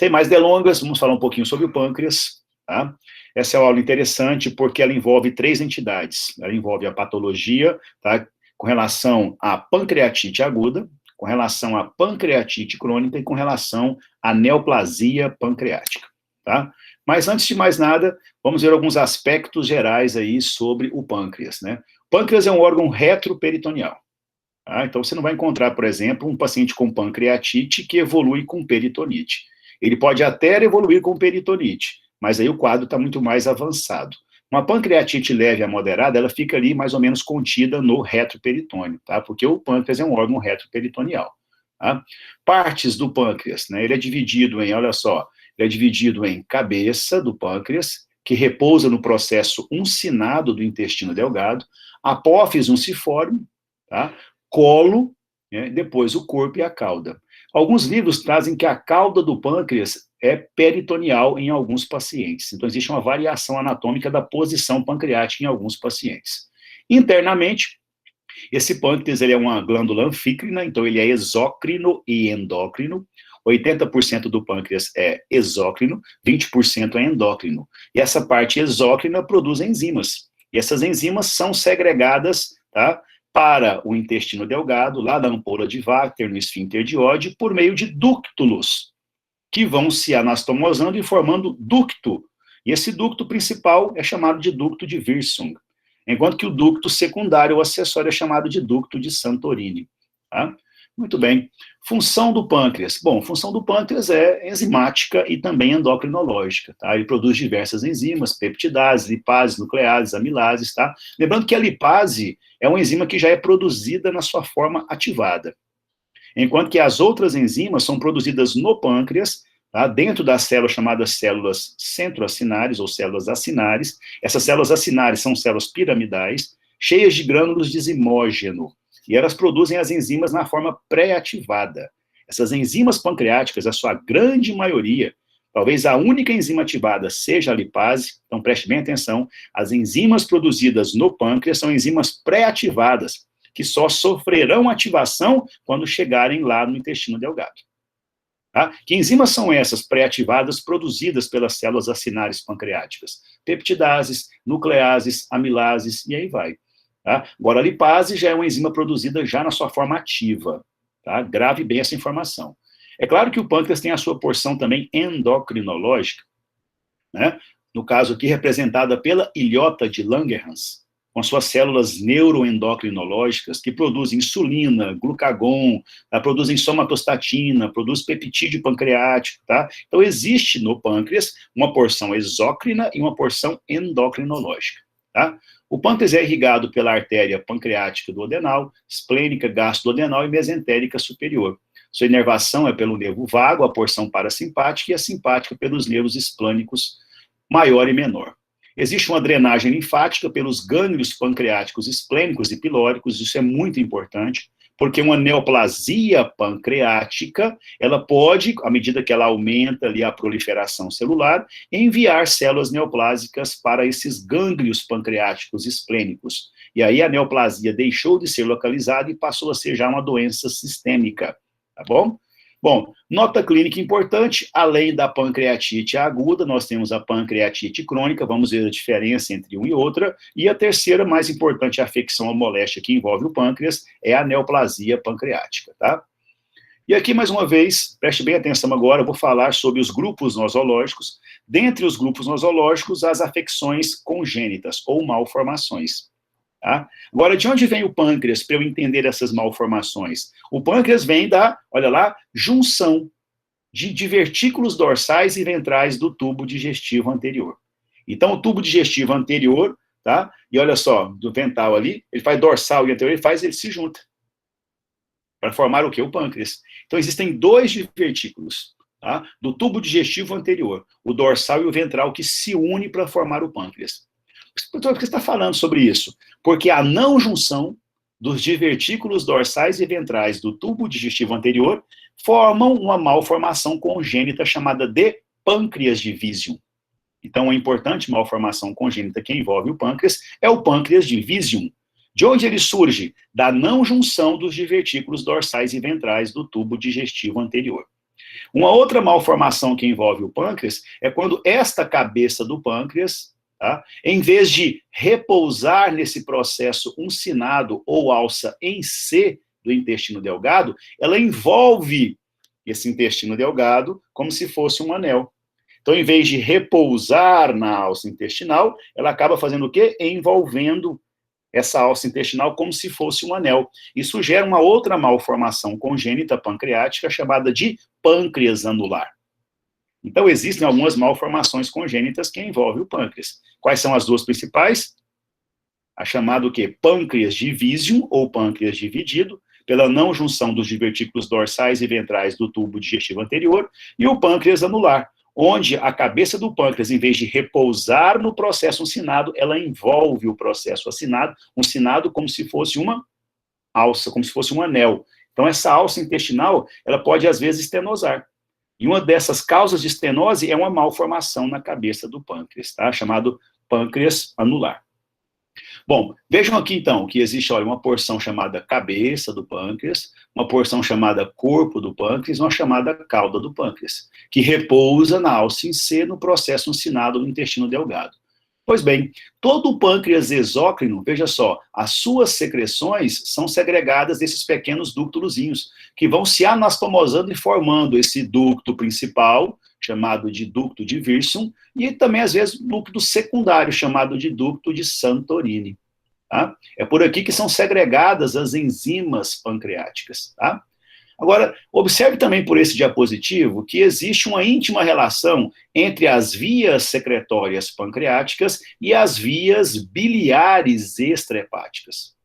Sem mais delongas, vamos falar um pouquinho sobre o pâncreas, tá? Essa é uma aula interessante porque ela envolve três entidades. Ela envolve a patologia, tá? Com relação à pancreatite aguda, com relação à pancreatite crônica e com relação à neoplasia pancreática, tá? Mas antes de mais nada, vamos ver alguns aspectos gerais aí sobre o pâncreas, né? O pâncreas é um órgão retroperitoneal. Tá? Então, você não vai encontrar, por exemplo, um paciente com pancreatite que evolui com peritonite. Ele pode até evoluir com peritonite, mas aí o quadro está muito mais avançado. Uma pancreatite leve a moderada, ela fica ali mais ou menos contida no retroperitônio, tá? Porque o pâncreas é um órgão retroperitoneal. Tá? Partes do pâncreas, né? Ele é dividido em, olha só, ele é dividido em cabeça do pâncreas, que repousa no processo uncinado do intestino delgado, apófise unciforme, tá? Colo, né? Depois o corpo e a cauda. Alguns livros trazem que a cauda do pâncreas é peritoneal em alguns pacientes. Então, existe uma variação anatômica da posição pancreática em alguns pacientes. Internamente, esse pâncreas ele é uma glândula anfícrina, então ele é exócrino e endócrino. 80% do pâncreas é exócrino, 20% é endócrino. E essa parte exócrina produz enzimas. E essas enzimas são segregadas, tá, para o intestino delgado, lá da ampola de Vacter, no esfíncter de Oddi, por meio de ductulos, que vão se anastomosando e formando ducto. E esse ducto principal é chamado de ducto de Wirsung, enquanto que o ducto secundário ou acessório é chamado de ducto de Santorini. Tá? Muito bem. Função do pâncreas. Bom, função do pâncreas é enzimática e também endocrinológica. Tá? Ele produz diversas enzimas, peptidases, lipases, nucleases, amilases. Tá? Lembrando que a lipase é uma enzima que já é produzida na sua forma ativada, enquanto que as outras enzimas são produzidas no pâncreas, tá, dentro das células chamadas células centroacinares ou células acinares. Essas células acinares são células piramidais, cheias de grânulos de zimógeno, e elas produzem as enzimas na forma pré-ativada. Essas enzimas pancreáticas, a sua grande maioria, talvez a única enzima ativada seja a lipase, então preste bem atenção, as enzimas produzidas no pâncreas são enzimas pré-ativadas, que só sofrerão ativação quando chegarem lá no intestino delgado. Tá? Que enzimas são essas pré-ativadas produzidas pelas células acinares pancreáticas? Peptidases, nucleases, amilases, e aí vai. Tá? Agora, a lipase já é uma enzima produzida já na sua forma ativa. Tá? Grave bem essa informação. É claro que o pâncreas tem a sua porção também endocrinológica, né? No caso aqui representada pela ilhota de Langerhans, com suas células neuroendocrinológicas que produzem insulina, glucagon, tá? Produzem somatostatina, produz peptídeo pancreático, tá? Então, existe no pâncreas uma porção exócrina e uma porção endocrinológica, tá? O pâncreas é irrigado pela artéria pancreática duodenal, esplênica, gastroduodenal e mesentérica superior. Sua inervação é pelo nervo vago, a porção parasimpática, e a simpática pelos nervos esplânicos maior e menor. Existe uma drenagem linfática pelos gânglios pancreáticos esplênicos e pilóricos, isso é muito importante, porque uma neoplasia pancreática, ela pode, à medida que ela aumenta ali a proliferação celular, enviar células neoplásicas para esses gânglios pancreáticos esplênicos. E aí a neoplasia deixou de ser localizada e passou a ser já uma doença sistêmica, tá bom? Bom, nota clínica importante, além da pancreatite aguda, nós temos a pancreatite crônica, vamos ver a diferença entre uma e outra, e a terceira, mais importante, afecção ou moléstia que envolve o pâncreas, é a neoplasia pancreática, tá? E aqui, mais uma vez, preste bem atenção agora, eu vou falar sobre os grupos nosológicos. Dentre os grupos nosológicos, as afecções congênitas ou malformações. Tá? Agora, de onde vem o pâncreas para eu entender essas malformações? O pâncreas vem da, olha lá, junção de divertículos dorsais e ventrais do tubo digestivo anterior. Então, o tubo digestivo anterior, tá? E olha só, do ventral ali, ele faz dorsal e anterior, ele se junta. Para formar o quê? O pâncreas. Então, existem dois divertículos, tá? Do tubo digestivo anterior, o dorsal e o ventral, que se unem para formar o pâncreas. Por que você está falando sobre isso? Porque a não junção dos divertículos dorsais e ventrais do tubo digestivo anterior formam uma malformação congênita chamada de pâncreas de Visium. Então, uma importante malformação congênita que envolve o pâncreas é o pâncreas de Visium. De onde ele surge? Da não junção dos divertículos dorsais e ventrais do tubo digestivo anterior. Uma outra malformação que envolve o pâncreas é quando esta cabeça do pâncreas, tá, em vez de repousar nesse processo uncinado ou alça em C do intestino delgado, ela envolve esse intestino delgado como se fosse um anel. Então, em vez de repousar na alça intestinal, ela acaba fazendo o quê? Envolvendo essa alça intestinal como se fosse um anel. Isso gera uma outra malformação congênita pancreática chamada de pâncreas anular. Então, existem algumas malformações congênitas que envolvem o pâncreas. Quais são as duas principais? A chamada o quê? Pâncreas divisum, ou pâncreas dividido, pela não junção dos divertículos dorsais e ventrais do tubo digestivo anterior, e o pâncreas anular, onde a cabeça do pâncreas, em vez de repousar no processo uncinado, ela envolve o processo uncinado como se fosse uma alça, como se fosse um anel. Então, essa alça intestinal, ela pode, às vezes, estenosar. E uma dessas causas de estenose é uma malformação na cabeça do pâncreas, tá? Chamado pâncreas anular. Bom, vejam aqui, então, que existe, olha, uma porção chamada cabeça do pâncreas, uma porção chamada corpo do pâncreas, uma chamada cauda do pâncreas, que repousa na alça em C no processo uncinado do intestino delgado. Pois bem, todo o pâncreas exócrino, veja só, as suas secreções são segregadas desses pequenos ductozinhos, que vão se anastomosando e formando esse ducto principal, chamado de ducto de Wirsum, e também, às vezes, ducto secundário, chamado de ducto de Santorini. Tá? É por aqui que são segregadas as enzimas pancreáticas. Tá? Agora, observe também por esse diapositivo que existe uma íntima relação entre as vias secretórias pancreáticas e as vias biliares extrahepáticas.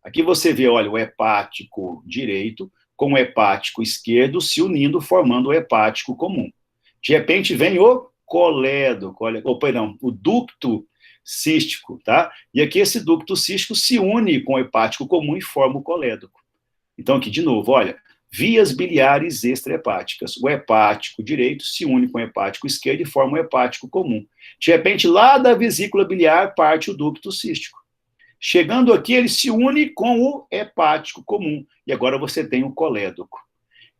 Aqui você vê, olha, o hepático direito com o hepático esquerdo se unindo, formando o hepático comum. De repente vem o colédoco, o ducto cístico, tá? E aqui esse ducto cístico se une com o hepático comum e forma o colédoco. Então aqui de novo, olha, vias biliares extrahepáticas. O hepático direito se une com o hepático esquerdo e forma o hepático comum. De repente, lá da vesícula biliar parte o ducto cístico. Chegando aqui, ele se une com o hepático comum. E agora você tem o colédoco.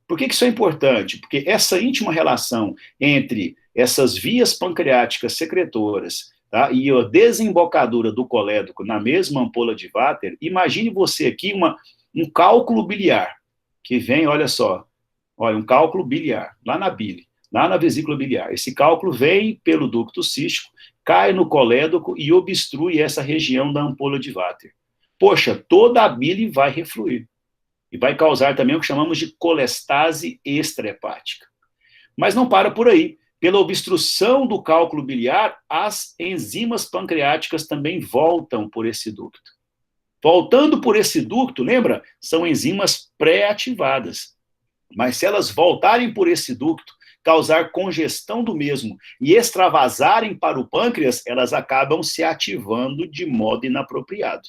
Por que isso é importante? Porque essa íntima relação entre essas vias pancreáticas secretoras, tá, e a desembocadura do colédoco na mesma ampola de Vater, imagine você aqui um cálculo biliar, que vem, olha só, olha, um cálculo biliar, lá na bile, lá na vesícula biliar. Esse cálculo vem pelo ducto cístico, cai no colédoco e obstrui essa região da ampola de Vater. Poxa, toda a bile vai refluir. E vai causar também o que chamamos de colestase extrahepática. Mas não para por aí. Pela obstrução do cálculo biliar, as enzimas pancreáticas também voltam por esse ducto. Voltando por esse ducto, lembra? São enzimas pré-ativadas. Mas se elas voltarem por esse ducto, causar congestão do mesmo e extravasarem para o pâncreas, elas acabam se ativando de modo inapropriado.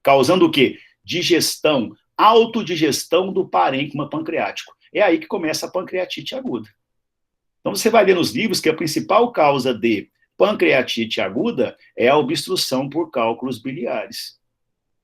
Causando o quê? Digestão, autodigestão do parênquima pancreático. É aí que começa a pancreatite aguda. Então você vai ver nos livros que a principal causa de pancreatite aguda é a obstrução por cálculos biliares.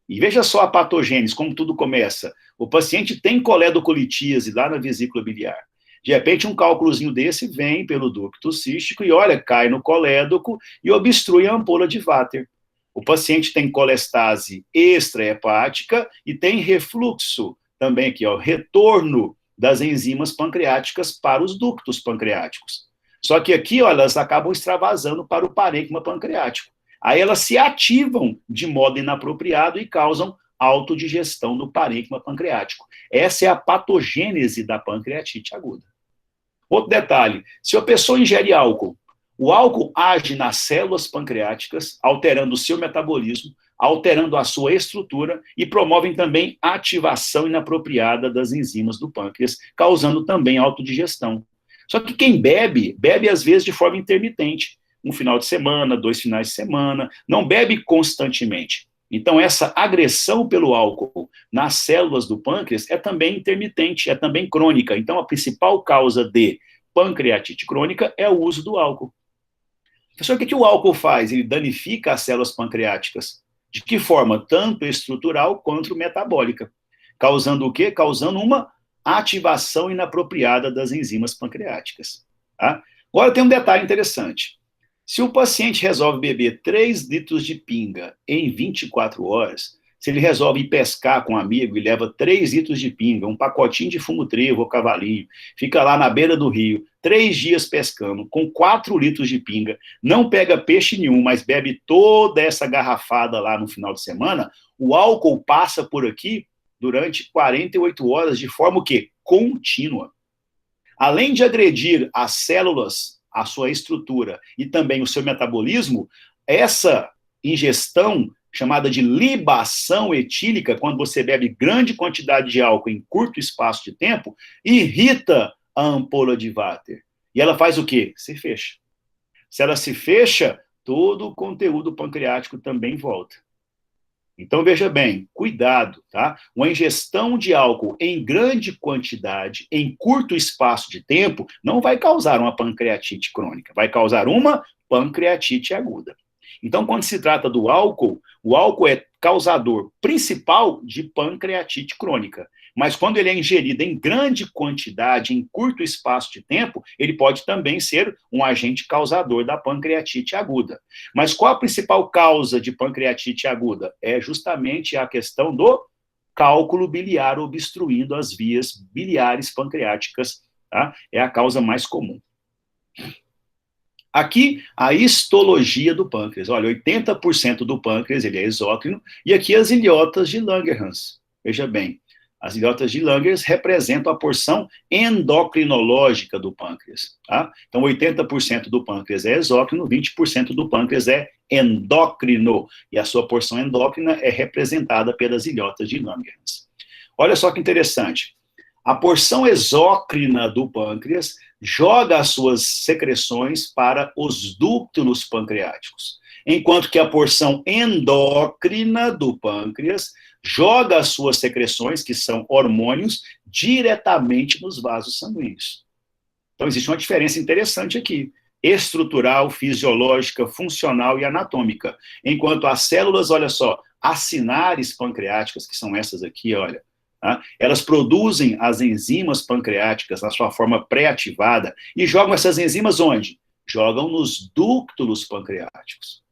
E veja só a patogênese, como tudo começa. O paciente tem coledocolitíase lá na vesícula biliar. De repente, um cálculozinho desse vem pelo ducto cístico e, olha, cai no colédoco e obstrui a ampola de Vater. O paciente tem colestase extrahepática e tem refluxo também aqui, ó, retorno das enzimas pancreáticas para os ductos pancreáticos. Só que aqui, ó, elas acabam extravasando para o parênquima pancreático. Aí elas se ativam de modo inapropriado e causam autodigestão do parênquima pancreático. Essa é a patogênese da pancreatite aguda. Outro detalhe, se a pessoa ingere álcool, o álcool age nas células pancreáticas, alterando o seu metabolismo, alterando a sua estrutura e promovem também a ativação inapropriada das enzimas do pâncreas, causando também autodigestão. Só que quem bebe, bebe às vezes de forma intermitente. Um final de semana, 2 finais de semana, não bebe constantemente. Então, essa agressão pelo álcool nas células do pâncreas é também intermitente, é também crônica. Então, a principal causa de pancreatite crônica é o uso do álcool. Professor, o que o álcool faz? Ele danifica as células pancreáticas. De que forma? Tanto estrutural quanto metabólica. Causando o quê? Causando uma ativação inapropriada das enzimas pancreáticas. Tá? Agora tem um detalhe interessante. Se o paciente resolve beber 3 litros de pinga em 24 horas, se ele resolve ir pescar com um amigo e leva 3 litros de pinga, um pacotinho de fumo-trevo ou cavalinho, fica lá na beira do rio, 3 dias pescando, com 4 litros de pinga, não pega peixe nenhum, mas bebe toda essa garrafada lá no final de semana, o álcool passa por aqui durante 48 horas de forma o quê? Contínua. Além de agredir as células, a sua estrutura e também o seu metabolismo, essa ingestão chamada de libação etílica, quando você bebe grande quantidade de álcool em curto espaço de tempo, irrita a ampola de Vater. E ela faz o quê? Se fecha. Se ela se fecha, todo o conteúdo pancreático também volta. Então, veja bem, cuidado, tá? Uma ingestão de álcool em grande quantidade, em curto espaço de tempo, não vai causar uma pancreatite crônica, vai causar uma pancreatite aguda. Então, quando se trata do álcool, o álcool é causador principal de pancreatite crônica. Mas quando ele é ingerido em grande quantidade, em curto espaço de tempo, ele pode também ser um agente causador da pancreatite aguda. Mas qual a principal causa de pancreatite aguda? É justamente a questão do cálculo biliar obstruindo as vias biliares pancreáticas, tá? É a causa mais comum. Aqui, a histologia do pâncreas. Olha, 80% do pâncreas ele é exócrino, e aqui as ilhotas de Langerhans. Veja bem, as ilhotas de Langerhans representam a porção endocrinológica do pâncreas. Tá? Então, 80% do pâncreas é exócrino, 20% do pâncreas é endócrino, e a sua porção endócrina é representada pelas ilhotas de Langerhans. Olha só que interessante. A porção exócrina do pâncreas joga as suas secreções para os ductos pancreáticos, enquanto que a porção endócrina do pâncreas joga as suas secreções, que são hormônios, diretamente nos vasos sanguíneos. Então, existe uma diferença interessante aqui, estrutural, fisiológica, funcional e anatômica. Enquanto as células, olha só, acinares pancreáticas, que são essas aqui, olha, tá? Elas produzem as enzimas pancreáticas na sua forma pré-ativada e jogam essas enzimas onde? Jogam nos ductos pancreáticos.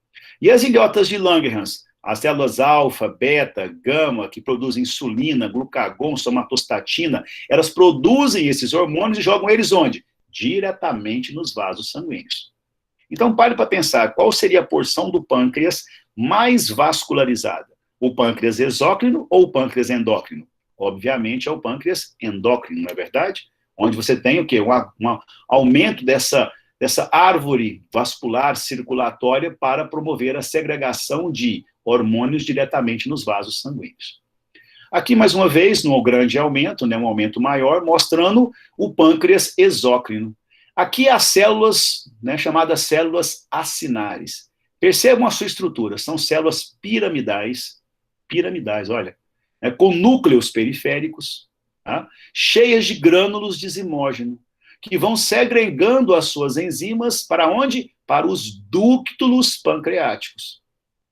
E as ilhotas de Langerhans? As células alfa, beta, gama, que produzem insulina, glucagon, somatostatina, elas produzem esses hormônios e jogam eles onde? Diretamente nos vasos sanguíneos. Então, pare para pensar, qual seria a porção do pâncreas mais vascularizada? O pâncreas exócrino ou o pâncreas endócrino? Obviamente é o pâncreas endócrino, não é verdade? Onde você tem o quê? Um aumento dessa árvore vascular circulatória para promover a segregação de hormônios diretamente nos vasos sanguíneos. Aqui, mais uma vez, um grande aumento, né, um aumento maior, mostrando o pâncreas exócrino. Aqui as células, né, chamadas células acinares. Percebam a sua estrutura, são células piramidais, olha, com núcleos periféricos, tá, cheias de grânulos de zimógeno, que vão segregando as suas enzimas para onde? Para os ductos pancreáticos.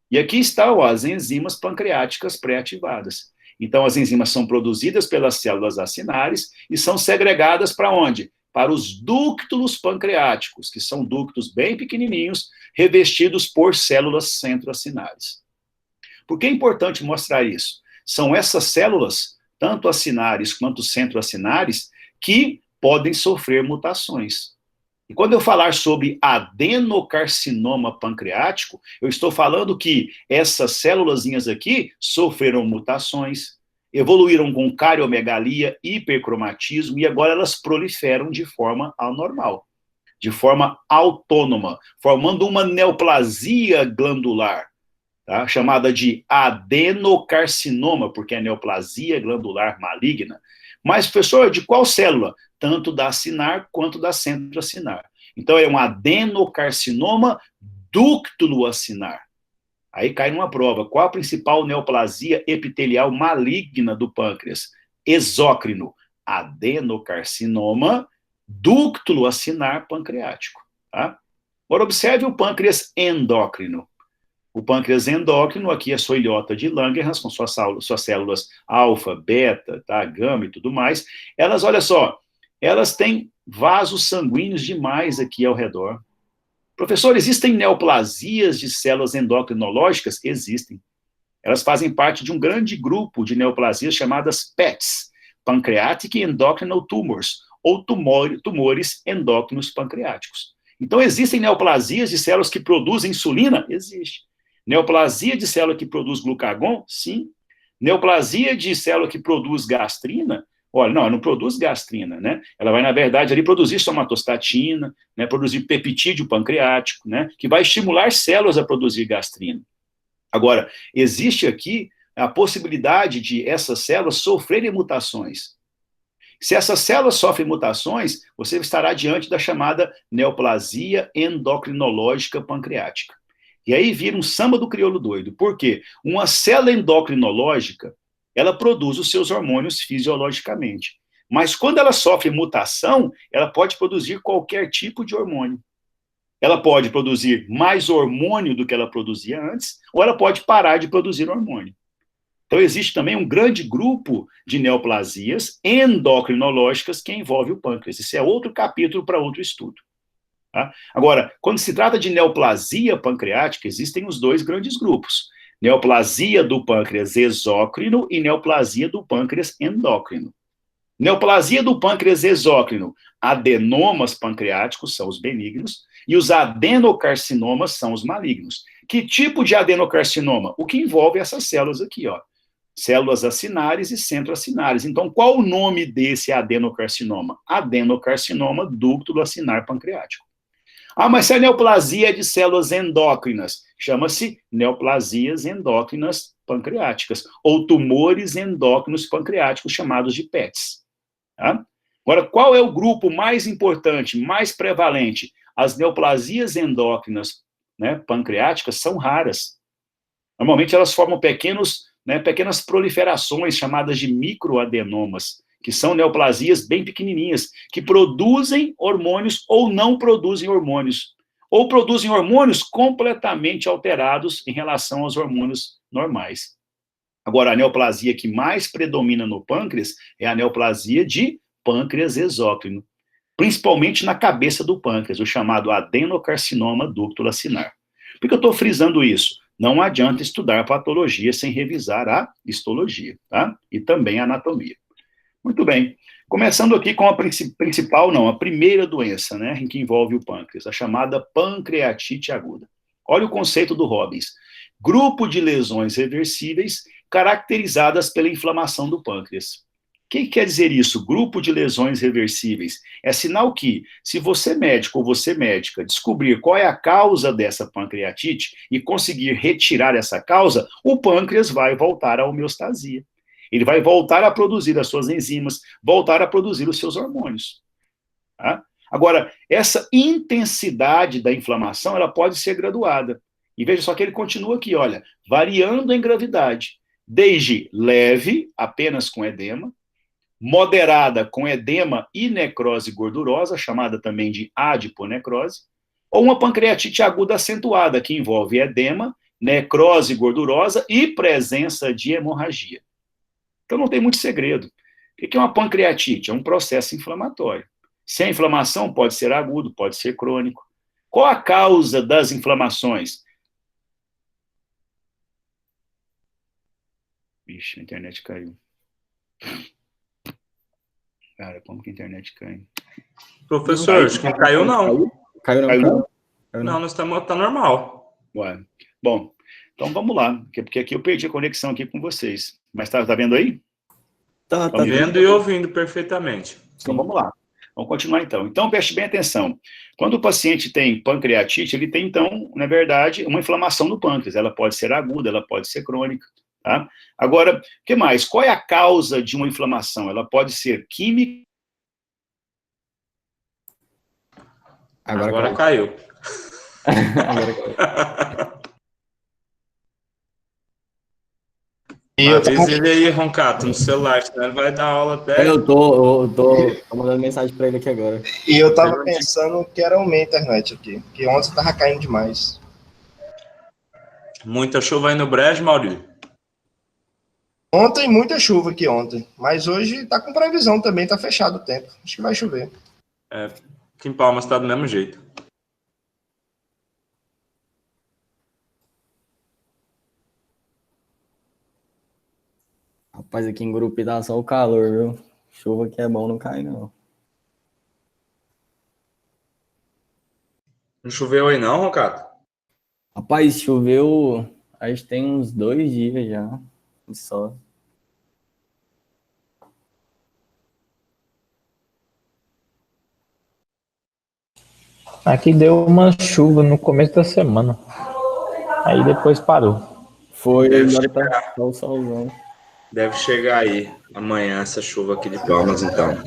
E aqui estão as enzimas pancreáticas pré-ativadas. Então, as enzimas são produzidas pelas células acinares e são segregadas para onde? Para os ductos pancreáticos, que são ductos bem pequenininhos, revestidos por células centroacinares. Por que é importante mostrar isso? São essas células, tanto acinares quanto centroacinares, que podem sofrer mutações. E quando eu falar sobre adenocarcinoma pancreático, eu estou falando que essas célulazinhas aqui sofreram mutações, evoluíram com cariomegalia, hipercromatismo, e agora elas proliferam de forma anormal, de forma autônoma, formando uma neoplasia glandular, tá? Chamada de adenocarcinoma, porque é neoplasia glandular maligna. Mas, professor, de qual célula? Tanto da acinar quanto da centroacinar. Então, é um adenocarcinoma ductuloacinar. Aí cai numa prova. Qual a principal neoplasia epitelial maligna do pâncreas? Exócrino. Adenocarcinoma ductuloacinar pancreático. Tá? Agora, observe o pâncreas endócrino. O pâncreas endócrino, aqui é sua ilhota de Langerhans, com suas células alfa, beta, tá, gama e tudo mais. Elas, olha só, elas têm vasos sanguíneos demais aqui ao redor. Professor, existem neoplasias de células endocrinológicas? Existem. Elas fazem parte de um grande grupo de neoplasias chamadas PETs, Pancreatic Endocrinal Tumors, ou tumores endócrinos pancreáticos. Então, existem neoplasias de células que produzem insulina? Existe. Neoplasia de célula que produz glucagon? Sim. Neoplasia de célula que produz gastrina? Olha, não, ela não produz gastrina, né? Ela vai, na verdade, ali produzir somatostatina, né, produzir peptídeo pancreático, né, que vai estimular células a produzir gastrina. Agora, existe aqui a possibilidade de essas células sofrerem mutações. Se essas células sofrem mutações, você estará diante da chamada neoplasia endocrinológica pancreática. E aí vira um samba do crioulo doido. Por quê? Uma célula endocrinológica, ela produz os seus hormônios fisiologicamente. Mas quando ela sofre mutação, ela pode produzir qualquer tipo de hormônio. Ela pode produzir mais hormônio do que ela produzia antes, ou ela pode parar de produzir hormônio. Então, existe também um grande grupo de neoplasias endocrinológicas que envolve o pâncreas. Isso é outro capítulo para outro estudo. Tá? Agora, quando se trata de neoplasia pancreática, existem os dois grandes grupos. Neoplasia do pâncreas exócrino e neoplasia do pâncreas endócrino. Neoplasia do pâncreas exócrino, adenomas pancreáticos são os benignos, e os adenocarcinomas são os malignos. Que tipo de adenocarcinoma? O que envolve essas células aqui, ó. Células acinares e centroacinares. Então, qual o nome desse adenocarcinoma? Adenocarcinoma dúctulo acinar pancreático. Ah, mas se a neoplasia é de células endócrinas, chama-se neoplasias endócrinas pancreáticas, ou tumores endócrinos pancreáticos, chamados de PETs. Tá? Agora, qual é o grupo mais importante, mais prevalente? As neoplasias endócrinas, né, pancreáticas são raras. Normalmente elas formam pequenas proliferações chamadas de microadenomas, que são neoplasias bem pequenininhas, que produzem hormônios ou não produzem hormônios, ou produzem hormônios completamente alterados em relação aos hormônios normais. Agora, a neoplasia que mais predomina no pâncreas é a neoplasia de pâncreas exócrino, principalmente na cabeça do pâncreas, o chamado adenocarcinoma dúctulo acinar. Por que eu estou frisando isso? Não adianta estudar patologia sem revisar a histologia, tá? E também a anatomia. Muito bem. Começando aqui com a a primeira doença, né, em que envolve o pâncreas, a chamada pancreatite aguda. Olha o conceito do Robbins. Grupo de lesões reversíveis caracterizadas pela inflamação do pâncreas. O que quer dizer isso? Grupo de lesões reversíveis. É sinal que, se você médico ou você médica descobrir qual é a causa dessa pancreatite e conseguir retirar essa causa, o pâncreas vai voltar à homeostasia. Ele vai voltar a produzir as suas enzimas, voltar a produzir os seus hormônios. Tá? Agora, essa intensidade da inflamação, ela pode ser graduada. E veja só que ele continua aqui, olha, variando em gravidade, desde leve, apenas com edema, moderada com edema e necrose gordurosa, chamada também de adiponecrose, ou uma pancreatite aguda acentuada, que envolve edema, necrose gordurosa e presença de hemorragia. Então não tem muito segredo. O que é uma pancreatite? É um processo inflamatório. Se a inflamação pode ser agudo, pode ser crônico. Qual a causa das inflamações? Vixe, a internet caiu. Cara, como que a internet cai? Professor, acho que não caiu, não. Caiu não? Não, tá normal. Ué. Bom, então vamos lá, porque aqui eu perdi a conexão aqui com vocês. Mas tá vendo aí? Tá vendo e ouvindo perfeitamente. Então vamos lá. Vamos continuar então. Então preste bem atenção. Quando o paciente tem pancreatite, ele tem então, na verdade, uma inflamação no pâncreas. Ela pode ser aguda, ela pode ser crônica. Tá? Agora, o que mais? Qual é a causa de uma inflamação? Ela pode ser química. Agora caiu. Agora caiu. Avisa ele aí, Roncato, no celular, senão ele vai dar aula até. Eu tô mandando mensagem pra ele aqui agora. E eu tava pensando que era o minha internet aqui, que ontem tava caindo demais. Muita chuva aí no Brejo, Maurício? Ontem, muita chuva aqui ontem. Mas hoje tá com previsão também, tá fechado o tempo. Acho que vai chover. Aqui em Palmas tá do mesmo jeito. Rapaz, aqui em Gurupi tá só o calor, viu? Chuva que é bom não cai, não. Não choveu aí não, Rocato? Rapaz, choveu, acho que tem uns 2 dias já. Só. Aqui deu uma chuva no começo da semana. Aí depois parou. Foi, Deve agora tá só o solzão. Deve chegar aí amanhã essa chuva aqui de Palmas, então.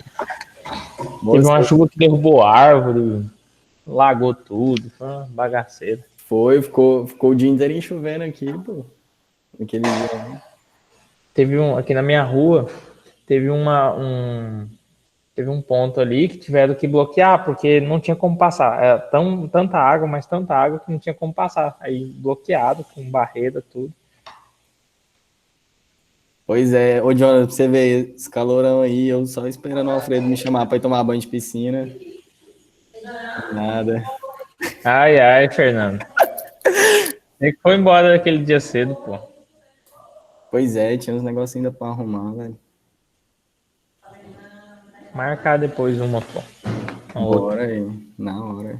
Teve uma chuva que derrubou árvore, lagou tudo, foi uma bagaceira. Ficou o dia inteiro chovendo aqui, pô. Naquele dia. Teve aqui na minha rua, teve um ponto ali que tiveram que bloquear, porque não tinha como passar. Era tanta água, mas tanta água que não tinha como passar. Aí bloqueado, com barreira, tudo. Pois é, ô Jonathan, pra você ver, esse calorão aí, eu só esperando o Alfredo me chamar pra ir tomar banho de piscina. Nada. Ai, Fernando. Você que foi embora daquele dia cedo, pô. Pois é, tinha uns negocinhos ainda pra arrumar, velho. Marcar depois uma, pô. Bora aí, na hora.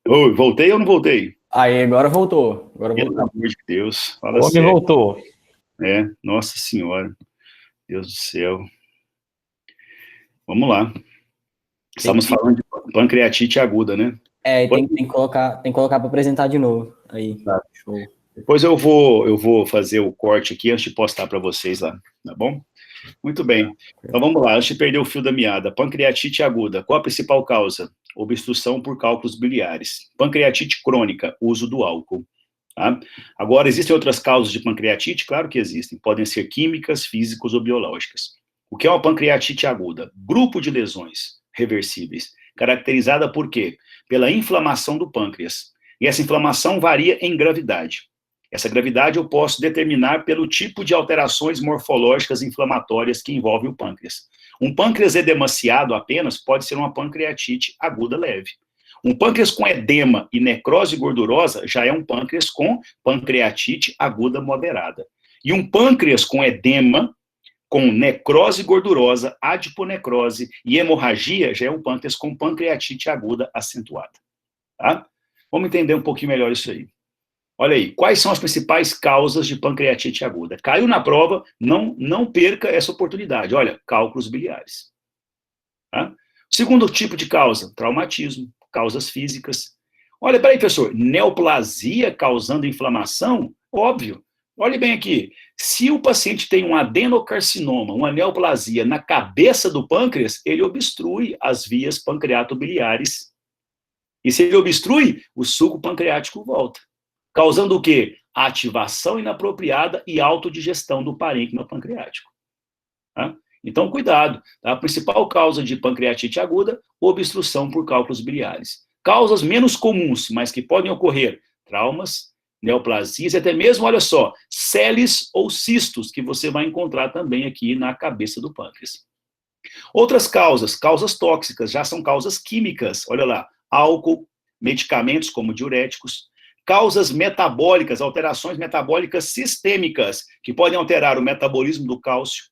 Oi, voltei ou não voltei? Aí, agora voltou. Pelo amor de Deus. Fala O homem sério. voltou. Nossa Senhora. Deus do céu. Vamos lá. Estamos falando de pancreatite aguda, né? Tem que colocar para apresentar de novo. Aí, tá. Show. Depois eu vou fazer o corte aqui antes de postar para vocês lá, tá bom? Muito bem. Então vamos lá, antes de perder o fio da meada. Pancreatite aguda, qual a principal causa? Obstrução por cálculos biliares. Pancreatite crônica, uso do álcool. Tá? Agora, existem outras causas de pancreatite? Claro que existem. Podem ser químicas, físicas ou biológicas. O que é uma pancreatite aguda? Grupo de lesões reversíveis, caracterizada por quê? Pela inflamação do pâncreas. E essa inflamação varia em gravidade. Essa gravidade eu posso determinar pelo tipo de alterações morfológicas inflamatórias que envolvem o pâncreas. Um pâncreas edemaciado apenas pode ser uma pancreatite aguda leve. Um pâncreas com edema e necrose gordurosa já é um pâncreas com pancreatite aguda moderada. E um pâncreas com edema, com necrose gordurosa, adiponecrose e hemorragia já é um pâncreas com pancreatite aguda acentuada. Tá? Vamos entender um pouquinho melhor isso aí. Olha aí, quais são as principais causas de pancreatite aguda? Caiu na prova, não perca essa oportunidade. Olha, cálculos biliares. Tá? Segundo tipo de causa, traumatismo, causas físicas. Olha, peraí, professor, neoplasia causando inflamação? Óbvio. Olha bem aqui, se o paciente tem um adenocarcinoma, uma neoplasia na cabeça do pâncreas, ele obstrui as vias pancreatobiliares. E se ele obstrui, o suco pancreático volta. Causando o quê? Ativação inapropriada e autodigestão do parênquima pancreático. Tá? Então, cuidado. Tá? A principal causa de pancreatite aguda, obstrução por cálculos biliares. Causas menos comuns, mas que podem ocorrer, traumas, neoplasias e até mesmo, olha só, seles ou cistos, que você vai encontrar também aqui na cabeça do pâncreas. Outras causas tóxicas, já são causas químicas, olha lá, álcool, medicamentos como diuréticos, causas metabólicas, alterações metabólicas sistêmicas, que podem alterar o metabolismo do cálcio,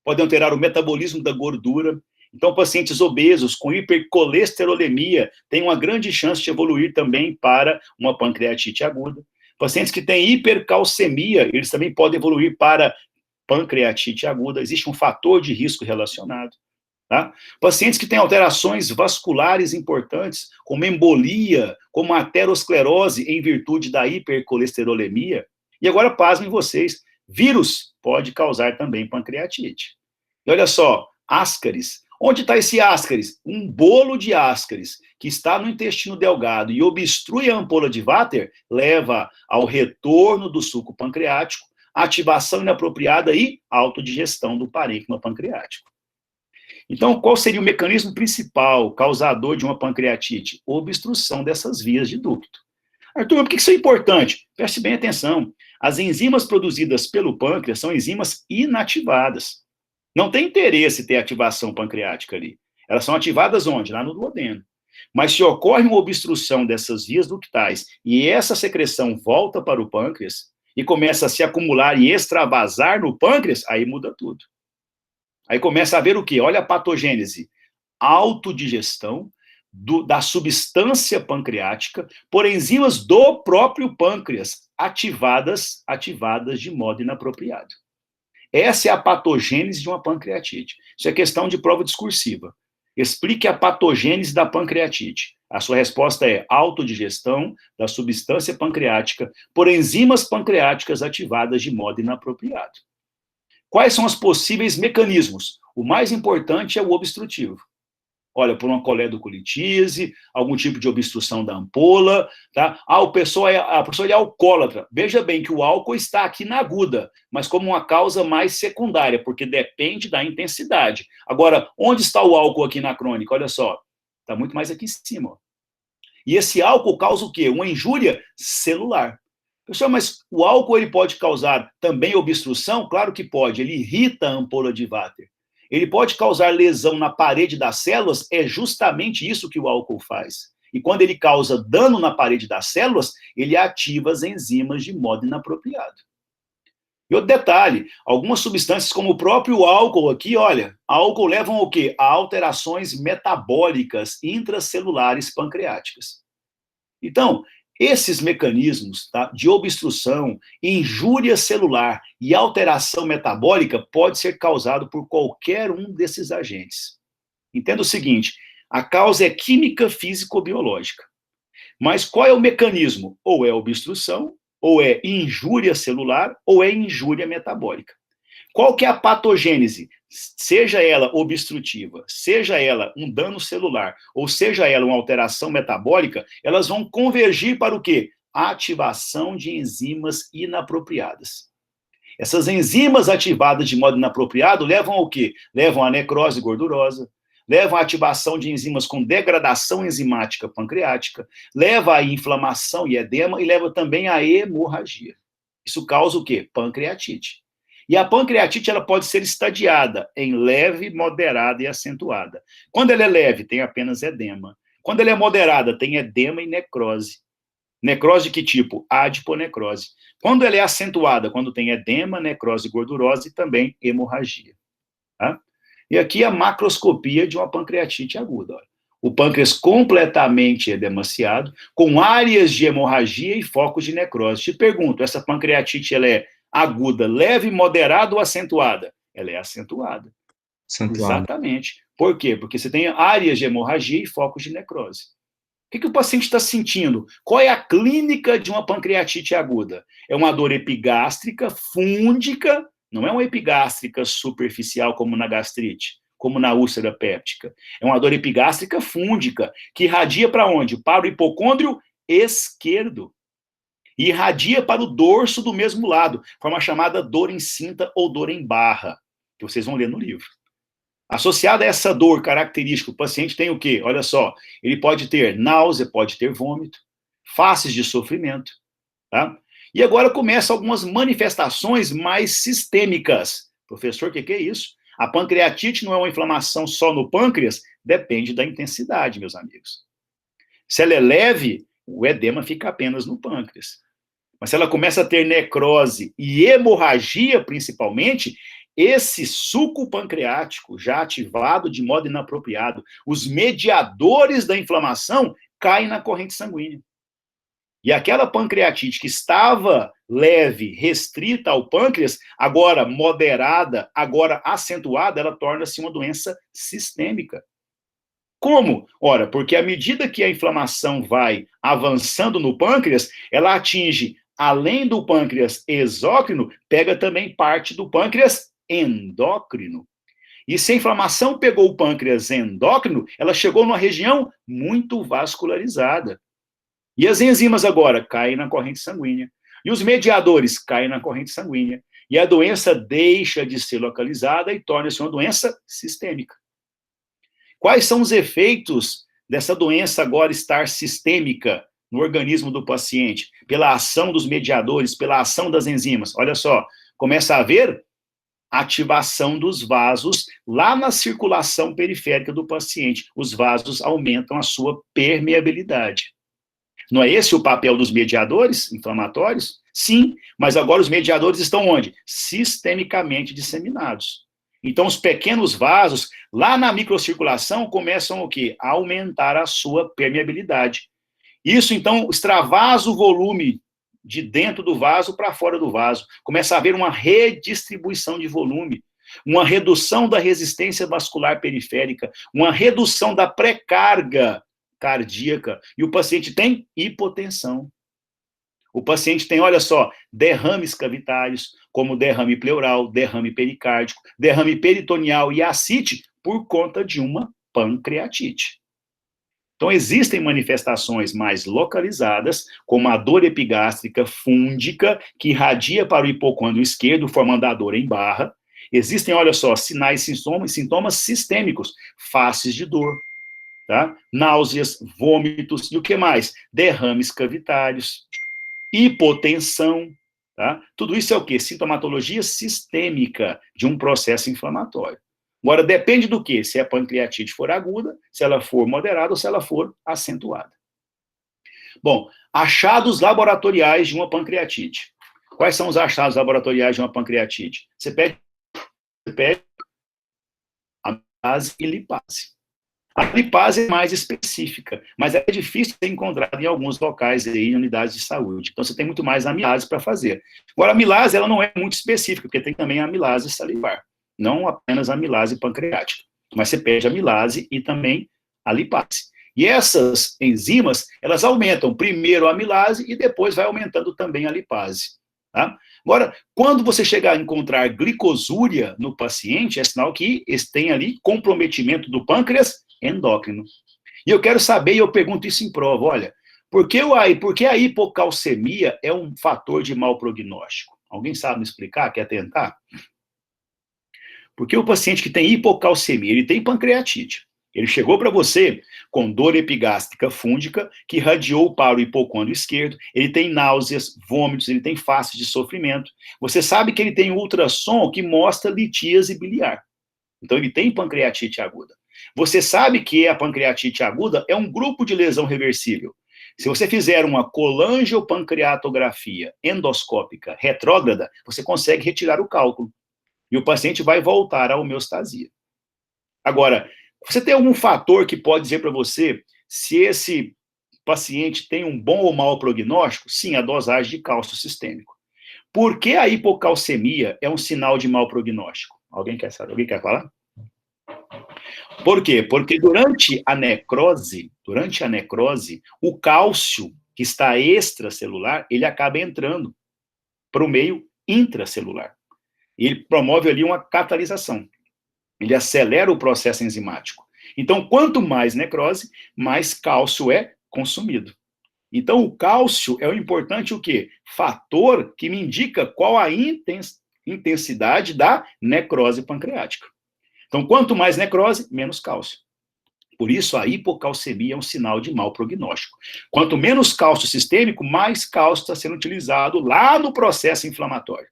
podem alterar o metabolismo da gordura. Então, pacientes obesos com hipercolesterolemia têm uma grande chance de evoluir também para uma pancreatite aguda. Pacientes que têm hipercalcemia, eles também podem evoluir para pancreatite aguda. Existe um fator de risco relacionado. Tá? Pacientes que têm alterações vasculares importantes, como embolia, como aterosclerose em virtude da hipercolesterolemia. E agora, pasmem vocês, vírus pode causar também pancreatite. E olha só, ascaris. Onde está esse ascaris? Um bolo de ascaris que está no intestino delgado e obstrui a ampola de Vater, leva ao retorno do suco pancreático, ativação inapropriada e autodigestão do parênquima pancreático. Então, qual seria o mecanismo principal causador de uma pancreatite? Obstrução dessas vias de ducto. Arthur, por que isso é importante? Preste bem atenção. As enzimas produzidas pelo pâncreas são enzimas inativadas. Não tem interesse ter ativação pancreática ali. Elas são ativadas onde? Lá no duodeno. Mas se ocorre uma obstrução dessas vias ductais e essa secreção volta para o pâncreas e começa a se acumular e extravasar no pâncreas, aí muda tudo. Aí começa a ver o quê? Olha a patogênese. Autodigestão da substância pancreática por enzimas do próprio pâncreas, ativadas de modo inapropriado. Essa é a patogênese de uma pancreatite. Isso é questão de prova discursiva. Explique a patogênese da pancreatite. A sua resposta é autodigestão da substância pancreática por enzimas pancreáticas ativadas de modo inapropriado. Quais são os possíveis mecanismos? O mais importante é o obstrutivo. Olha, por uma coledocolitise, algum tipo de obstrução da ampola, tá? A pessoa é alcoólatra. Veja bem que o álcool está aqui na aguda, mas como uma causa mais secundária, porque depende da intensidade. Agora, onde está o álcool aqui na crônica? Olha só, está muito mais aqui em cima. Ó. E esse álcool causa o quê? Uma injúria celular. Pessoal, mas o álcool ele pode causar também obstrução? Claro que pode, ele irrita a ampola de Vater. Ele pode causar lesão na parede das células, é justamente isso que o álcool faz. E quando ele causa dano na parede das células, ele ativa as enzimas de modo inapropriado. E outro detalhe, algumas substâncias como o próprio álcool aqui, olha, álcool levam ao quê? A alterações metabólicas intracelulares pancreáticas. Então, esses mecanismos tá, de obstrução, injúria celular e alteração metabólica pode ser causado por qualquer um desses agentes. Entenda o seguinte, a causa é química, físico-biológica. Mas qual é o mecanismo? Ou é obstrução, ou é injúria celular, ou é injúria metabólica. Qual que é a patogênese? Seja ela obstrutiva, seja ela um dano celular, ou seja ela uma alteração metabólica, elas vão convergir para o quê? A ativação de enzimas inapropriadas. Essas enzimas ativadas de modo inapropriado levam ao quê? Levam à necrose gordurosa, levam à ativação de enzimas com degradação enzimática pancreática, leva à inflamação e edema e leva também à hemorragia. Isso causa o quê? Pancreatite. E a pancreatite ela pode ser estadiada em leve, moderada e acentuada. Quando ela é leve, tem apenas edema. Quando ela é moderada, tem edema e necrose. Necrose de que tipo? Adiponecrose. Quando ela é acentuada, quando tem edema, necrose gordurosa e também hemorragia. Tá? E aqui a macroscopia de uma pancreatite aguda. Olha. O pâncreas completamente edemaciado, com áreas de hemorragia e focos de necrose. Te pergunto, essa pancreatite ela é aguda, leve, moderada ou acentuada? Ela é acentuada. Exatamente. Por quê? Porque você tem áreas de hemorragia e focos de necrose. O que o paciente está sentindo? Qual é a clínica de uma pancreatite aguda? É uma dor epigástrica, fúndica, não é uma epigástrica superficial como na gastrite, como na úlcera péptica. É uma dor epigástrica fúndica, que irradia para onde? Para o hipocôndrio esquerdo. E irradia para o dorso do mesmo lado, forma chamada dor em cinta ou dor em barra, que vocês vão ler no livro. Associada a essa dor característica, o paciente tem o quê? Olha só, ele pode ter náusea, pode ter vômito, faces de sofrimento, tá? E agora começam algumas manifestações mais sistêmicas. Professor, o que é isso? A pancreatite não é uma inflamação só no pâncreas? Depende da intensidade, meus amigos. Se ela é leve, o edema fica apenas no pâncreas. Mas se ela começa a ter necrose e hemorragia, principalmente, esse suco pancreático já ativado de modo inapropriado, os mediadores da inflamação caem na corrente sanguínea. E aquela pancreatite que estava leve, restrita ao pâncreas, agora moderada, agora acentuada, ela torna-se uma doença sistêmica. Como? Ora, porque à medida que a inflamação vai avançando no pâncreas, ela atinge, além do pâncreas exócrino, pega também parte do pâncreas endócrino. E se a inflamação pegou o pâncreas endócrino, ela chegou numa região muito vascularizada. E as enzimas agora caem na corrente sanguínea. E os mediadores caem na corrente sanguínea. E a doença deixa de ser localizada e torna-se uma doença sistêmica. Quais são os efeitos dessa doença agora estar sistêmica no organismo do paciente? Pela ação dos mediadores, pela ação das enzimas. Olha só, começa a haver ativação dos vasos lá na circulação periférica do paciente. Os vasos aumentam a sua permeabilidade. Não é esse o papel dos mediadores inflamatórios? Sim, mas agora os mediadores estão onde? Sistemicamente disseminados. Então, os pequenos vasos, lá na microcirculação, começam o quê? A aumentar a sua permeabilidade. Isso, então, extravasa o volume de dentro do vaso para fora do vaso. Começa a haver uma redistribuição de volume, uma redução da resistência vascular periférica, uma redução da pré-carga cardíaca, e o paciente tem hipotensão. O paciente tem, olha só, derrames cavitários, como derrame pleural, derrame pericárdico, derrame peritoneal e ascite por conta de uma pancreatite. Então, existem manifestações mais localizadas, como a dor epigástrica fúndica, que irradia para o hipocôndrio esquerdo, formando a dor em barra. Existem, olha só, sinais e sintomas sistêmicos, faces de dor, tá? Náuseas, vômitos, e o que mais? Derrames cavitários, hipotensão, tá? Tudo isso é o quê? Sintomatologia sistêmica de um processo inflamatório. Agora, depende do quê? Se a pancreatite for aguda, se ela for moderada ou se ela for acentuada. Bom, achados laboratoriais de uma pancreatite. Quais são os achados laboratoriais de uma pancreatite? Você pede amilase e lipase. A lipase é mais específica, mas é difícil ser encontrada em alguns locais aí, em unidades de saúde. Então, você tem muito mais amilase para fazer. Agora, a amilase, ela não é muito específica, porque tem também a amilase salivar. Não apenas a amilase pancreática, mas você pede a amilase e também a lipase. E essas enzimas, elas aumentam primeiro a amilase e depois vai aumentando também a lipase. Tá? Agora, quando você chegar a encontrar glicosúria no paciente, é sinal que tem ali comprometimento do pâncreas endócrino. E eu quero saber, e eu pergunto isso em prova, olha, por que a hipocalcemia é um fator de mau prognóstico? Alguém sabe me explicar? Quer tentar? Porque o paciente que tem hipocalcemia, ele tem pancreatite. Ele chegou para você com dor epigástrica fúndica, que irradiou para o hipocôndrio esquerdo, ele tem náuseas, vômitos, ele tem faces de sofrimento. Você sabe que ele tem ultrassom que mostra litíase biliar. Então, ele tem pancreatite aguda. Você sabe que a pancreatite aguda é um grupo de lesão reversível. Se você fizer uma colangiopancreatografia endoscópica retrógrada, você consegue retirar o cálculo. E o paciente vai voltar à homeostasia. Agora, você tem algum fator que pode dizer para você se esse paciente tem um bom ou mau prognóstico? Sim, a dosagem de cálcio sistêmico. Por que a hipocalcemia é um sinal de mau prognóstico? Alguém quer saber? Alguém quer falar? Por quê? Porque durante a necrose, o cálcio que está extracelular, ele acaba entrando para o meio intracelular. E ele promove ali uma catalisação. Ele acelera o processo enzimático. Então, quanto mais necrose, mais cálcio é consumido. Então, o cálcio é o importante o quê? Fator que me indica qual a intensidade da necrose pancreática. Então, quanto mais necrose, menos cálcio. Por isso, a hipocalcemia é um sinal de mau prognóstico. Quanto menos cálcio sistêmico, mais cálcio está sendo utilizado lá no processo inflamatório.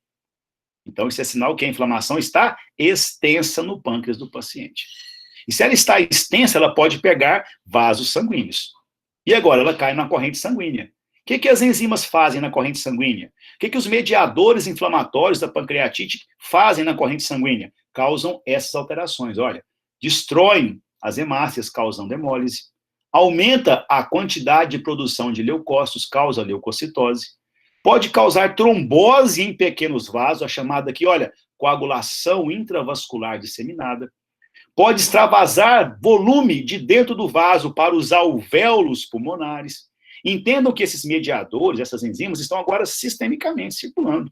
Então, isso é sinal que a inflamação está extensa no pâncreas do paciente. E se ela está extensa, ela pode pegar vasos sanguíneos. E agora, ela cai na corrente sanguínea. O que as enzimas fazem na corrente sanguínea? O que os mediadores inflamatórios da pancreatite fazem na corrente sanguínea? Causam essas alterações. Olha, destroem as hemácias, causando hemólise. Aumenta a quantidade de produção de leucócitos, causa leucocitose. Pode causar trombose em pequenos vasos, a chamada aqui, olha, coagulação intravascular disseminada. Pode extravasar volume de dentro do vaso para os alvéolos pulmonares. Entendam que esses mediadores, essas enzimas, estão agora sistemicamente circulando.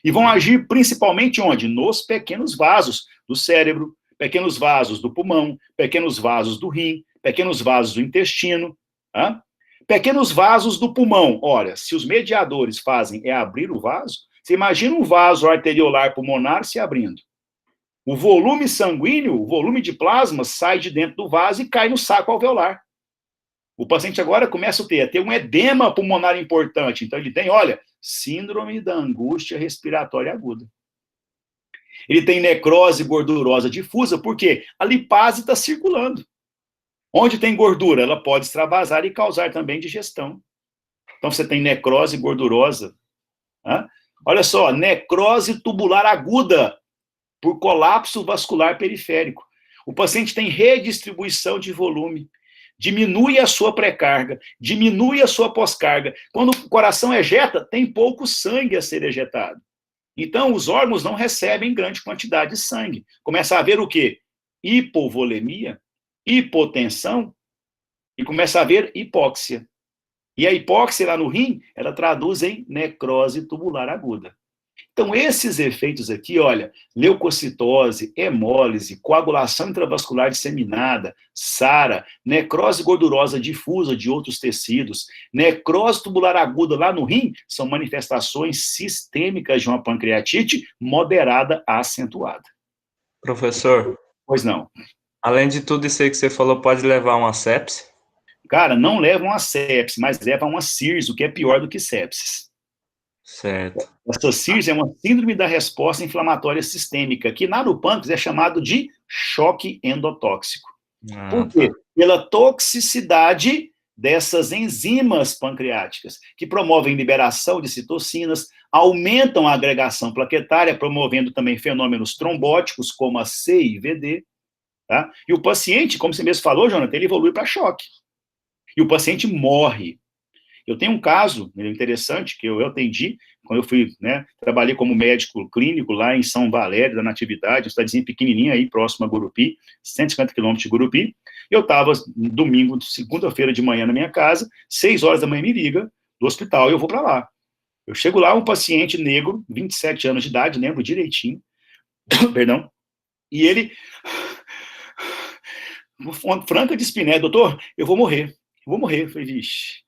E vão agir principalmente onde? Nos pequenos vasos do cérebro, pequenos vasos do pulmão, pequenos vasos do rim, pequenos vasos do intestino, tá? Pequenos vasos do pulmão. Olha, se os mediadores fazem é abrir o vaso, você imagina um vaso arteriolar pulmonar se abrindo. O volume sanguíneo, o volume de plasma sai de dentro do vaso e cai no saco alveolar. O paciente agora começa a ter um edema pulmonar importante. Então, ele tem, olha, síndrome da angústia respiratória aguda. Ele tem necrose gordurosa difusa, porque a lipase está circulando. Onde tem gordura, ela pode extravasar e causar também digestão. Então, você tem necrose gordurosa. Né? Olha só, necrose tubular aguda, por colapso vascular periférico. O paciente tem redistribuição de volume, diminui a sua pré-carga, diminui a sua pós-carga. Quando o coração ejeta, tem pouco sangue a ser ejetado. Então, os órgãos não recebem grande quantidade de sangue. Começa a haver o quê? Hipovolemia, hipotensão, e começa a haver hipóxia. E a hipóxia lá no rim, ela traduz em necrose tubular aguda. Então, esses efeitos aqui, olha, leucocitose, hemólise, coagulação intravascular disseminada, SARA, necrose gordurosa difusa de outros tecidos, necrose tubular aguda lá no rim, são manifestações sistêmicas de uma pancreatite moderada a acentuada. Professor? Pois não. Além de tudo isso aí que você falou, pode levar a uma sepse? Cara, não levam a sepse, mas levam a uma CIRS, o que é pior do que sepsis. Certo. Essa CIRS é uma síndrome da resposta inflamatória sistêmica, que lá no pâncreas é chamado de choque endotóxico. Por quê? Pela toxicidade dessas enzimas pancreáticas, que promovem liberação de citocinas, aumentam a agregação plaquetária, promovendo também fenômenos trombóticos, como a CIVD. Tá? E o paciente, como você mesmo falou, Jonathan, ele evolui para choque. E o paciente morre. Eu tenho um caso interessante que eu atendi, quando eu fui, né, trabalhei como médico clínico lá em São Valério, da Natividade, uma cidadezinha pequenininha aí, próximo a Gurupi, 150 quilômetros de Gurupi. Eu estava, domingo, segunda-feira de manhã na minha casa, 6 horas da manhã me liga do hospital e eu vou para lá. Eu chego lá, um paciente negro, 27 anos de idade, lembro direitinho, perdão, e ele, uma franca dispneia, doutor, eu vou morrer. Eu falei, vixe.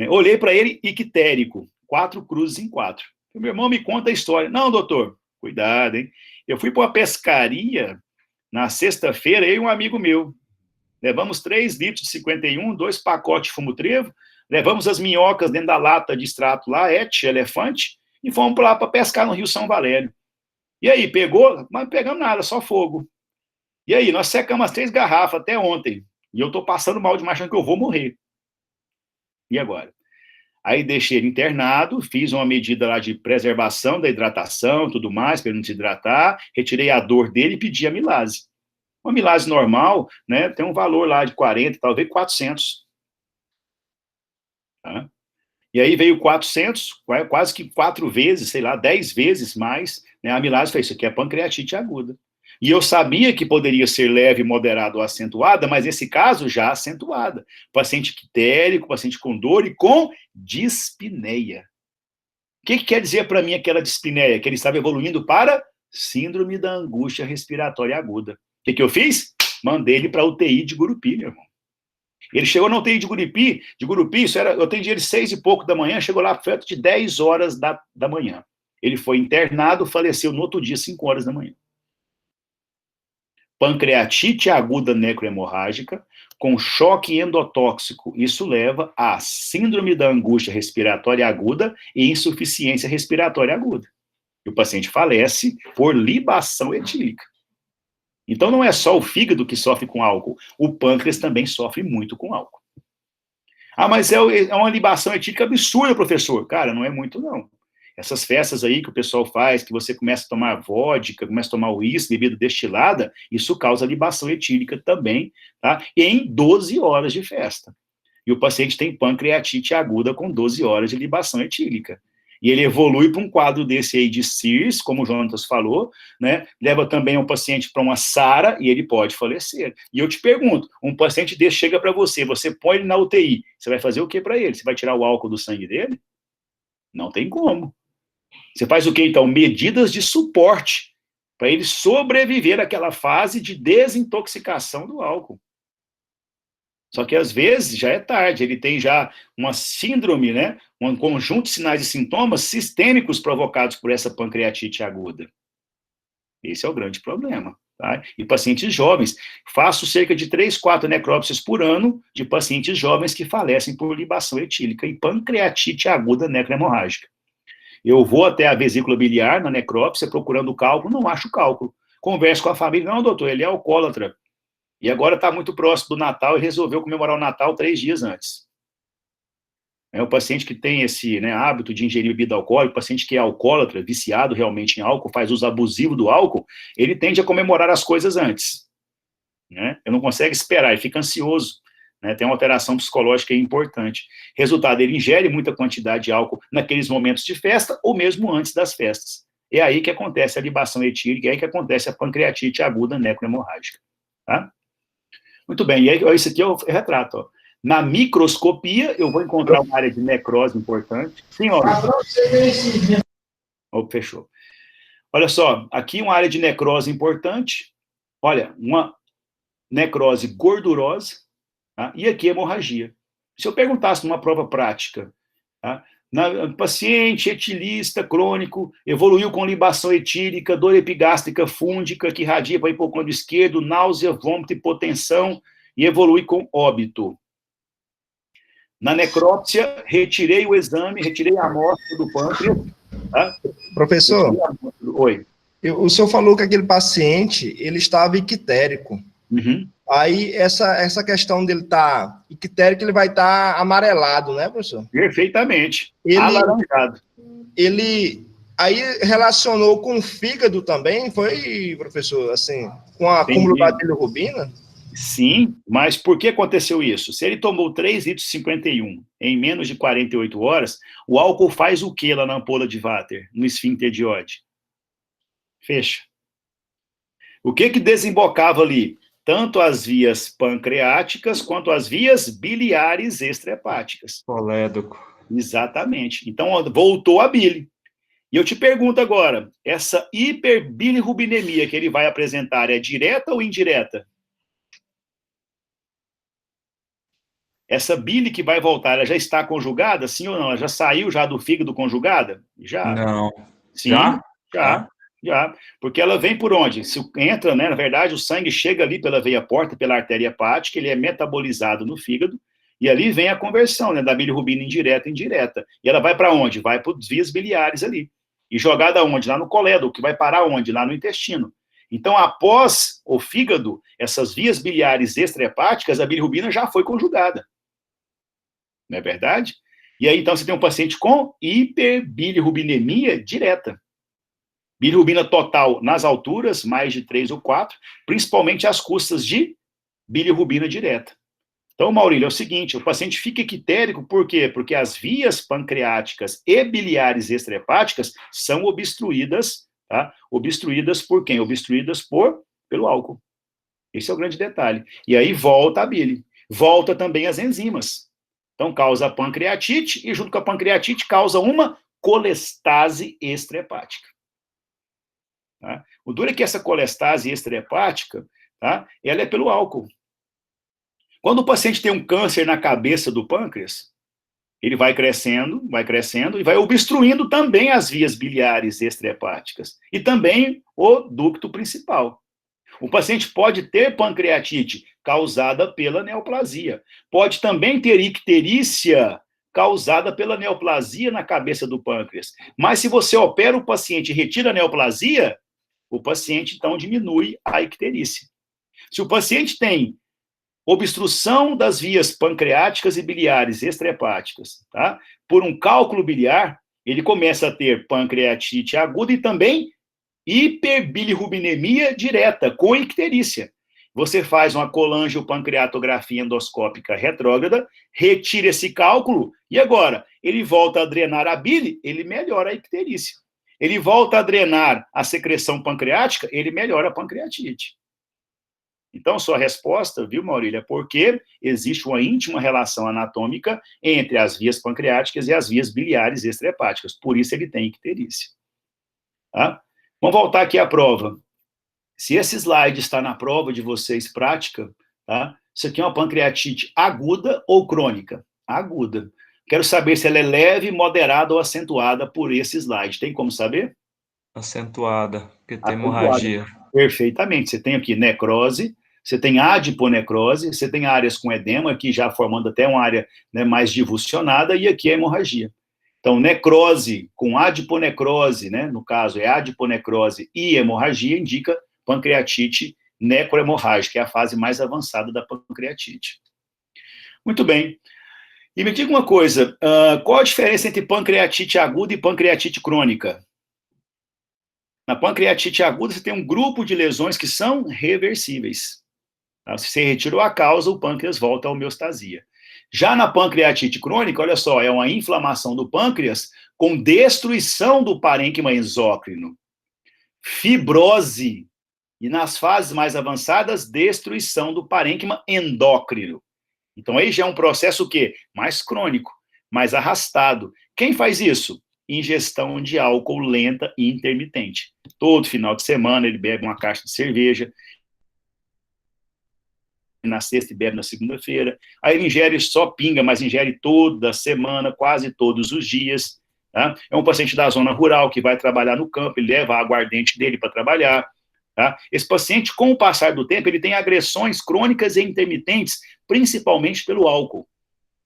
Olhei para ele, ictérico, 4 cruzes em 4. Meu irmão me conta a história. Não, doutor, cuidado, hein? Eu fui para uma pescaria na sexta-feira, eu e um amigo meu. Levamos 3 litros de 51, 2 pacotes de fumo-trevo, levamos as minhocas dentro da lata de extrato lá, elefante, e fomos lá para pescar no Rio São Valério. E aí, pegou? Mas não pegamos nada, só fogo. E aí, nós secamos as 3 garrafas até ontem. E eu estou passando mal demais, achando que eu vou morrer. E agora? Aí deixei ele internado, fiz uma medida lá de preservação da hidratação, tudo mais, para ele não se hidratar, retirei a dor dele e pedi a milase. Uma milase normal, né, tem um valor lá de 40, talvez 400. Tá? E aí veio 400, quase que 4 vezes, sei lá, 10 vezes mais, né, a milase fez, isso aqui é pancreatite aguda. E eu sabia que poderia ser leve, moderado ou acentuada, mas nesse caso já acentuada. Paciente ictérico, paciente com dor e com dispneia. O que quer dizer para mim aquela dispneia? Que ele estava evoluindo para síndrome da angústia respiratória aguda. O que eu fiz? Mandei ele para a UTI de Gurupi, meu irmão. Ele chegou na UTI de Gurupi, eu atendi ele 6 e pouco da manhã, chegou lá perto de 10 horas da manhã. Ele foi internado, faleceu no outro dia, 5 horas da manhã. Pancreatite aguda necrohemorrágica, com choque endotóxico, isso leva a síndrome da angústia respiratória aguda e insuficiência respiratória aguda. E o paciente falece por libação etílica. Então não é só o fígado que sofre com álcool, o pâncreas também sofre muito com álcool. Ah, mas é uma libação etílica absurda, professor. Cara, não é muito, não. Essas festas aí que o pessoal faz, que você começa a tomar vodka, começa a tomar uísque, bebida destilada, isso causa libação etílica também, tá? E em 12 horas de festa. E o paciente tem pancreatite aguda com 12 horas de libação etílica. E ele evolui para um quadro desse aí de CIRS, como o Jonatas falou, né? Leva também um paciente para uma SARA e ele pode falecer. E eu te pergunto, um paciente desse chega para você põe ele na UTI, você vai fazer o que para ele? Você vai tirar o álcool do sangue dele? Não tem como. Você faz o quê, então? Medidas de suporte para ele sobreviver àquela fase de desintoxicação do álcool. Só que, às vezes, já é tarde. Ele tem já uma síndrome, né? Um conjunto de sinais e sintomas sistêmicos provocados por essa pancreatite aguda. Esse é o grande problema. Tá? E pacientes jovens, faço cerca de 3, 4 necrópsias por ano de pacientes jovens que falecem por libação etílica e pancreatite aguda necrohemorrágica. Eu vou até a vesícula biliar na necrópsia procurando o cálculo, não acho o cálculo. Converso com a família, não, doutor, ele é alcoólatra. E agora está muito próximo do Natal e resolveu comemorar o Natal 3 dias antes. O paciente que tem esse, né, hábito de ingerir bebida alcoólica, o paciente que é alcoólatra, viciado realmente em álcool, faz uso abusivo do álcool, ele tende a comemorar as coisas antes. Né? Ele não consegue esperar, ele fica ansioso. Né? Tem uma alteração psicológica importante. Resultado, ele ingere muita quantidade de álcool naqueles momentos de festa ou mesmo antes das festas. É aí que acontece a libação etílica, é aí que acontece a pancreatite aguda necrohemorrágica. Tá? Muito bem, e aí isso aqui é o retrato, ó. Na microscopia, eu vou encontrar uma área de necrose importante. Sim, ó. Oh, fechou. Olha só, aqui uma área de necrose importante. Olha, uma necrose gordurosa, tá? E aqui hemorragia. Se eu perguntasse numa prova prática, tá? Paciente etilista crônico, evoluiu com libação etílica, dor epigástrica fúngica, que irradia para o hipocôndrio esquerdo, náusea, vômito, hipotensão, e evolui com óbito. Na necrópsia, retirei o exame, retirei a amostra do pâncreas. Tá? Professor, oi. O senhor falou que aquele paciente, ele estava ictérico. Uhum. Aí, essa questão dele estar ictérico, ele vai estar amarelado, né, professor? Perfeitamente. Alaranjado. Ele aí relacionou com o fígado também, foi, professor, assim, com a acúmulo da bilirrubina? Sim, mas por que aconteceu isso? Se ele tomou 3,51 litros em menos de 48 horas, o álcool faz o que lá na ampola de Vater, no esfíncter de Oddi? Fecha. O que desembocava ali? Tanto as vias pancreáticas quanto as vias biliares extrahepáticas. Colédoco. Exatamente. Então, ó, voltou a bile. E eu te pergunto agora, essa hiperbilirrubinemia que ele vai apresentar é direta ou indireta? Essa bile que vai voltar, ela já está conjugada, sim ou não? Ela já saiu já do fígado conjugada? Já. Não. Sim, já. Porque ela vem por onde? Se entra, né, na verdade, o sangue chega ali pela veia porta, pela artéria hepática, ele é metabolizado no fígado, e ali vem a conversão, né, da bilirrubina indireta e indireta. E ela vai para onde? Vai para as vias biliares ali. E jogada onde? Lá no colédoco, que vai parar onde? Lá no intestino. Então, após o fígado, essas vias biliares extrahepáticas, a bilirrubina já foi conjugada. Não é verdade? E aí, então, você tem um paciente com hiperbilirrubinemia direta. Bilirrubina total nas alturas, mais de 3 ou 4, principalmente às custas de bilirrubina direta. Então, Maurílio, é o seguinte, o paciente fica ictérico, por quê? Porque as vias pancreáticas e biliares extrahepáticas são obstruídas, tá? Obstruídas por quem? Obstruídas pelo álcool. Esse é o grande detalhe. E aí volta a bile. Volta também as enzimas. Então, causa a pancreatite e, junto com a pancreatite, causa uma colestase extrahepática. Tá? O duro é que essa colestase extrahepática, tá, ela é pelo álcool. Quando o paciente tem um câncer na cabeça do pâncreas, ele vai crescendo e vai obstruindo também as vias biliares extrahepáticas e também o ducto principal. O paciente pode ter pancreatite causada pela neoplasia. Pode também ter icterícia causada pela neoplasia na cabeça do pâncreas. Mas se você opera o paciente e retira a neoplasia, o paciente, então, diminui a icterícia. Se o paciente tem obstrução das vias pancreáticas e biliares extrahepáticas, tá? Por um cálculo biliar, ele começa a ter pancreatite aguda e também hiperbilirrubinemia direta, com icterícia. Você faz uma colangiopancreatografia endoscópica retrógrada, retira esse cálculo, e agora, ele volta a drenar a bile, ele melhora a icterícia. Ele volta a drenar a secreção pancreática, ele melhora a pancreatite. Então, sua resposta, viu, Maurília, é porque existe uma íntima relação anatômica entre as vias pancreáticas e as vias biliares extrahepáticas. Por isso ele tem icterícia. Tá? Vamos voltar aqui à prova. Se esse slide está na prova de vocês prática, tá? Isso aqui é uma pancreatite aguda ou crônica? Aguda. Quero saber se ela é leve, moderada ou acentuada por esse slide. Tem como saber? Acentuada, que tem Acentuada. hemorragia. Perfeitamente. Você tem aqui necrose, você tem adiponecrose, você tem áreas com edema, aqui já formando até uma área, né, mais divulsionada, e aqui é hemorragia. Então, necrose com adiponecrose, né, no caso é adiponecrose e hemorragia, indica pancreatite necrohemorrágica, que é a fase mais avançada da pancreatite. Muito bem. E me diga uma coisa, qual a diferença entre pancreatite aguda e pancreatite crônica? Na pancreatite aguda, você tem um grupo de lesões que são reversíveis. Tá? Se você retirou a causa, o pâncreas volta à homeostasia. Já na pancreatite crônica, olha só, é uma inflamação do pâncreas com destruição do parênquima exócrino, fibrose, e nas fases mais avançadas, destruição do parênquima endócrino. Então aí já é um processo o quê? Mais crônico, mais arrastado. Quem faz isso? Ingestão de álcool lenta e intermitente. Todo final de semana ele bebe uma caixa de cerveja, na sexta e bebe na segunda-feira, aí ele ingere só pinga, mas ingere toda semana, quase todos os dias, tá? É um paciente da zona rural que vai trabalhar no campo, ele leva a aguardente dele para trabalhar, tá? Esse paciente, com o passar do tempo, ele tem agressões crônicas e intermitentes, principalmente pelo álcool.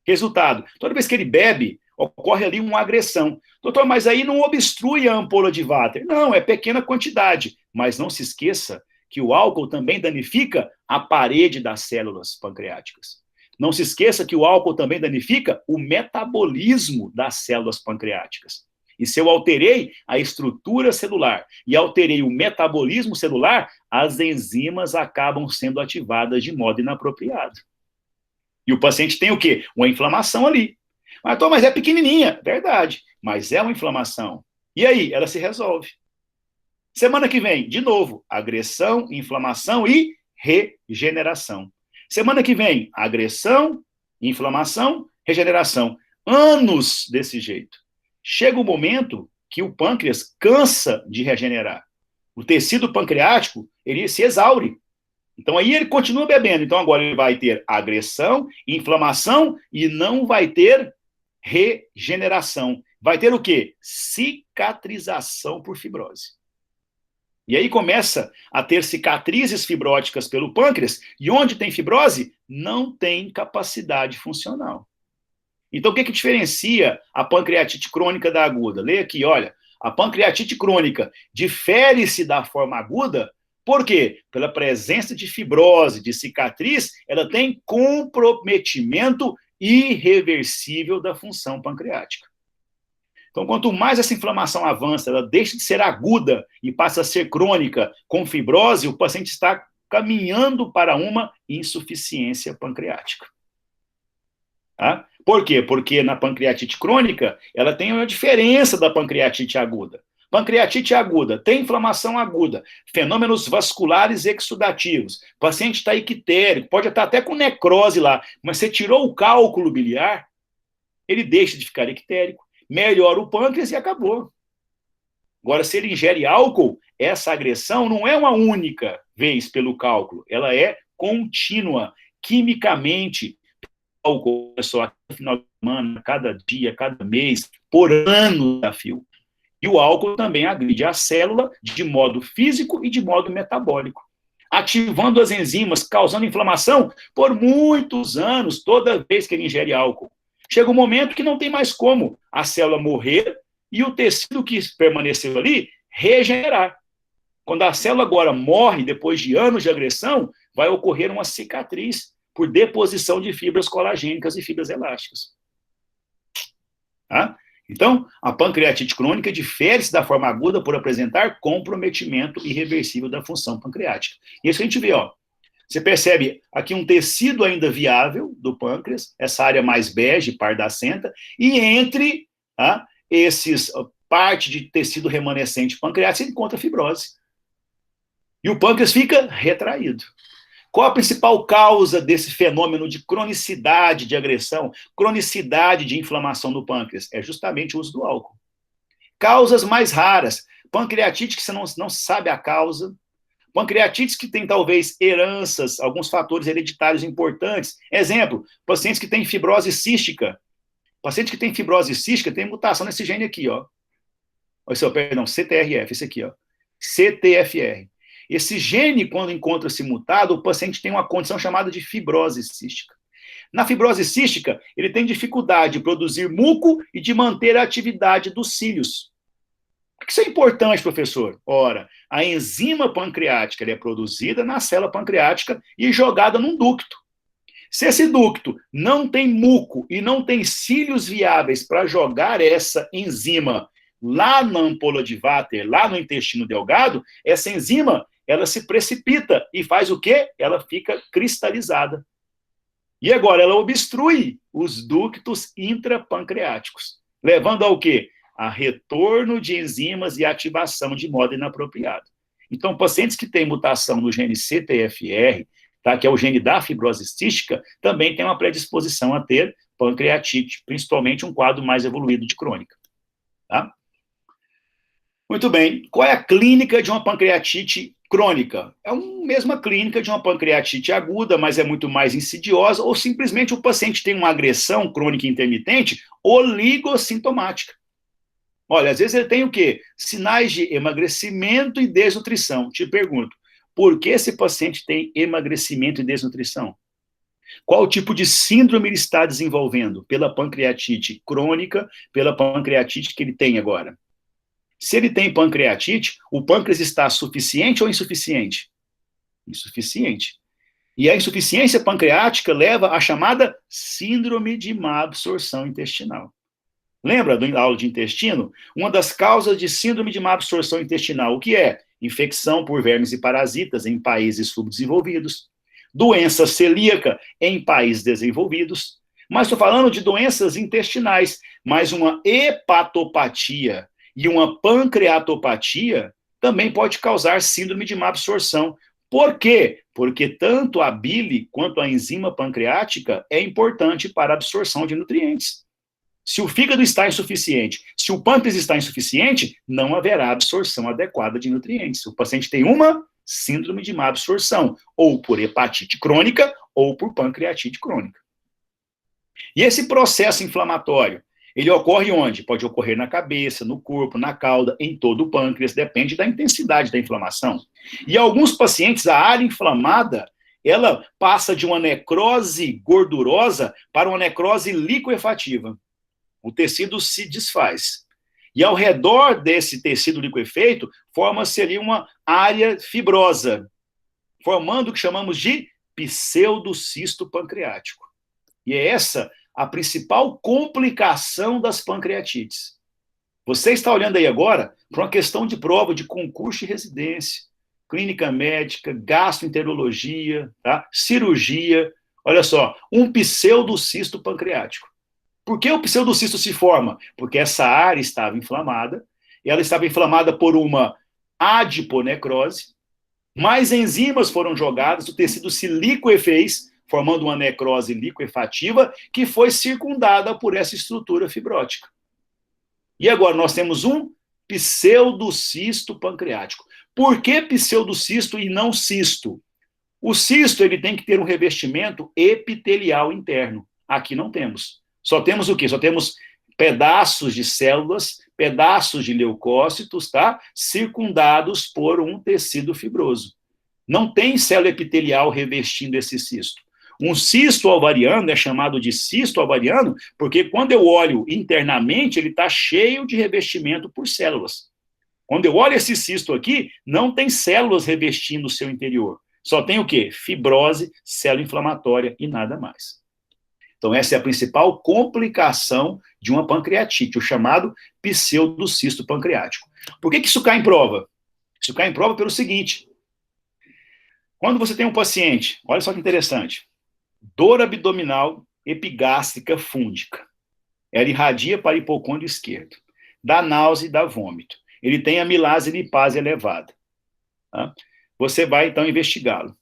Resultado, toda vez que ele bebe, ocorre ali uma agressão. Doutor, mas aí não obstrui a ampola de Vater. Não, é pequena quantidade, mas não se esqueça que o álcool também danifica a parede das células pancreáticas. Não se esqueça que o álcool também danifica o metabolismo das células pancreáticas. E se eu alterei a estrutura celular e alterei o metabolismo celular, as enzimas acabam sendo ativadas de modo inapropriado. E o paciente tem o quê? Uma inflamação ali. Mas é pequenininha, verdade, mas é uma inflamação. E aí, ela se resolve. Semana que vem, de novo, agressão, inflamação e regeneração. Semana que vem, agressão, inflamação, regeneração. Anos desse jeito. Chega o momento que o pâncreas cansa de regenerar. O tecido pancreático, ele se exaure. Então aí ele continua bebendo. Então agora ele vai ter agressão, inflamação e não vai ter regeneração. Vai ter o quê? Cicatrização por fibrose. E aí começa a ter cicatrizes fibróticas pelo pâncreas, e onde tem fibrose, não tem capacidade funcional. Então, o que diferencia a pancreatite crônica da aguda? Lê aqui, olha, a pancreatite crônica difere-se da forma aguda, por quê? Pela presença de fibrose, de cicatriz, ela tem comprometimento irreversível da função pancreática. Então, quanto mais essa inflamação avança, ela deixa de ser aguda e passa a ser crônica com fibrose, o paciente está caminhando para uma insuficiência pancreática. Tá? Por quê? Porque na pancreatite crônica, ela tem uma diferença da pancreatite aguda. Pancreatite aguda, tem inflamação aguda, fenômenos vasculares exudativos, o paciente está ictérico, pode estar até com necrose lá, mas você tirou o cálculo biliar, ele deixa de ficar ictérico, melhora o pâncreas e acabou. Agora, se ele ingere álcool, essa agressão não é uma única vez pelo cálculo, ela é contínua, quimicamente. Álcool, só no final de semana, cada dia, cada mês, por ano a fio. E o álcool também agride a célula de modo físico e de modo metabólico, ativando as enzimas, causando inflamação por muitos anos, toda vez que ele ingere álcool. Chega um momento que não tem mais como a célula morrer e o tecido que permaneceu ali regenerar. Quando a célula agora morre, depois de anos de agressão, vai ocorrer uma cicatriz por deposição de fibras colagênicas e fibras elásticas. Tá? Então, a pancreatite crônica difere-se da forma aguda por apresentar comprometimento irreversível da função pancreática. E isso a gente vê, ó. Você percebe aqui um tecido ainda viável do pâncreas, essa área mais bege, pardacenta, e entre esses parte de tecido remanescente pancreático, você encontra fibrose. E o pâncreas fica retraído. Qual a principal causa desse fenômeno de cronicidade de agressão, cronicidade de inflamação do pâncreas? É justamente o uso do álcool. Causas mais raras, pancreatite que você não sabe a causa, pancreatites que tem talvez heranças, alguns fatores hereditários importantes. Exemplo, pacientes que têm fibrose cística. Paciente que tem fibrose cística tem mutação nesse gene aqui, ó. Perdão, CTRF, esse aqui, ó. CTFR. Esse gene, quando encontra-se mutado, o paciente tem uma condição chamada de fibrose cística. Na fibrose cística, ele tem dificuldade de produzir muco e de manter a atividade dos cílios. Por que isso é importante, professor? Ora, a enzima pancreática é produzida na célula pancreática e jogada num ducto. Se esse ducto não tem muco e não tem cílios viáveis para jogar essa enzima lá na ampola de Vater, lá no intestino delgado, essa enzima, ela se precipita e faz o quê? Ela fica cristalizada. E agora ela obstrui os ductos intrapancreáticos, levando ao quê? A retorno de enzimas e ativação de modo inapropriado. Então, pacientes que têm mutação no gene CTFR, tá, que é o gene da fibrose cística, também têm uma predisposição a ter pancreatite, principalmente um quadro mais evoluído de crônica. Tá? Muito bem. Qual é a clínica de uma pancreatite crônica? É a mesma clínica de uma pancreatite aguda, mas é muito mais insidiosa, ou simplesmente o paciente tem uma agressão crônica intermitente oligossintomática. Olha, às vezes ele tem o quê? Sinais de emagrecimento e desnutrição. Te pergunto, por que esse paciente tem emagrecimento e desnutrição? Qual tipo de síndrome ele está desenvolvendo? Pela pancreatite crônica, pela pancreatite que ele tem agora. Se ele tem pancreatite, o pâncreas está suficiente ou insuficiente? Insuficiente. E a insuficiência pancreática leva à chamada síndrome de má absorção intestinal. Lembra da aula de intestino? Uma das causas de síndrome de má absorção intestinal, o que é? Infecção por vermes e parasitas em países subdesenvolvidos, doença celíaca em países desenvolvidos, mas estou falando de doenças intestinais, mas uma hepatopatia e uma pancreatopatia também pode causar síndrome de má absorção. Por quê? Porque tanto a bile quanto a enzima pancreática é importante para a absorção de nutrientes. Se o fígado está insuficiente, se o pâncreas está insuficiente, não haverá absorção adequada de nutrientes. O paciente tem uma síndrome de má absorção, ou por hepatite crônica, ou por pancreatite crônica. E esse processo inflamatório, ele ocorre onde? Pode ocorrer na cabeça, no corpo, na cauda, em todo o pâncreas, depende da intensidade da inflamação. E alguns pacientes, a área inflamada, ela passa de uma necrose gordurosa para uma necrose liquefativa. O tecido se desfaz. E ao redor desse tecido liquefeito, forma-se ali uma área fibrosa, formando o que chamamos de pseudocisto pancreático. E é essa a principal complicação das pancreatites. Você está olhando aí agora para uma questão de prova de concurso de residência, clínica médica, gastroenterologia, tá? Cirurgia. Olha só, um pseudocisto pancreático. Por que o pseudocisto se forma? Porque essa área estava inflamada, e ela estava inflamada por uma adiponecrose, mais enzimas foram jogadas, o tecido se liquefez, formando uma necrose liquefativa, que foi circundada por essa estrutura fibrótica. E agora nós temos um pseudocisto pancreático. Por que pseudocisto e não cisto? O cisto ele tem que ter um revestimento epitelial interno. Aqui não temos. Só temos o quê? Só temos pedaços de células, pedaços de leucócitos, tá? Circundados por um tecido fibroso. Não tem célula epitelial revestindo esse cisto. Um cisto ovariano é chamado de cisto ovariano porque quando eu olho internamente, ele está cheio de revestimento por células. Quando eu olho esse cisto aqui, não tem células revestindo o seu interior. Só tem o quê? Fibrose, célula inflamatória e nada mais. Então, essa é a principal complicação de uma pancreatite, o chamado pseudocisto pancreático. Por que isso cai em prova? Isso cai em prova pelo seguinte. Quando você tem um paciente, olha só que interessante, dor abdominal epigástrica fúngica, ela irradia para o hipocôndrio esquerdo, dá náusea e dá vômito. Ele tem amilase e lipase elevada. Tá? Você vai, então, investigá-lo.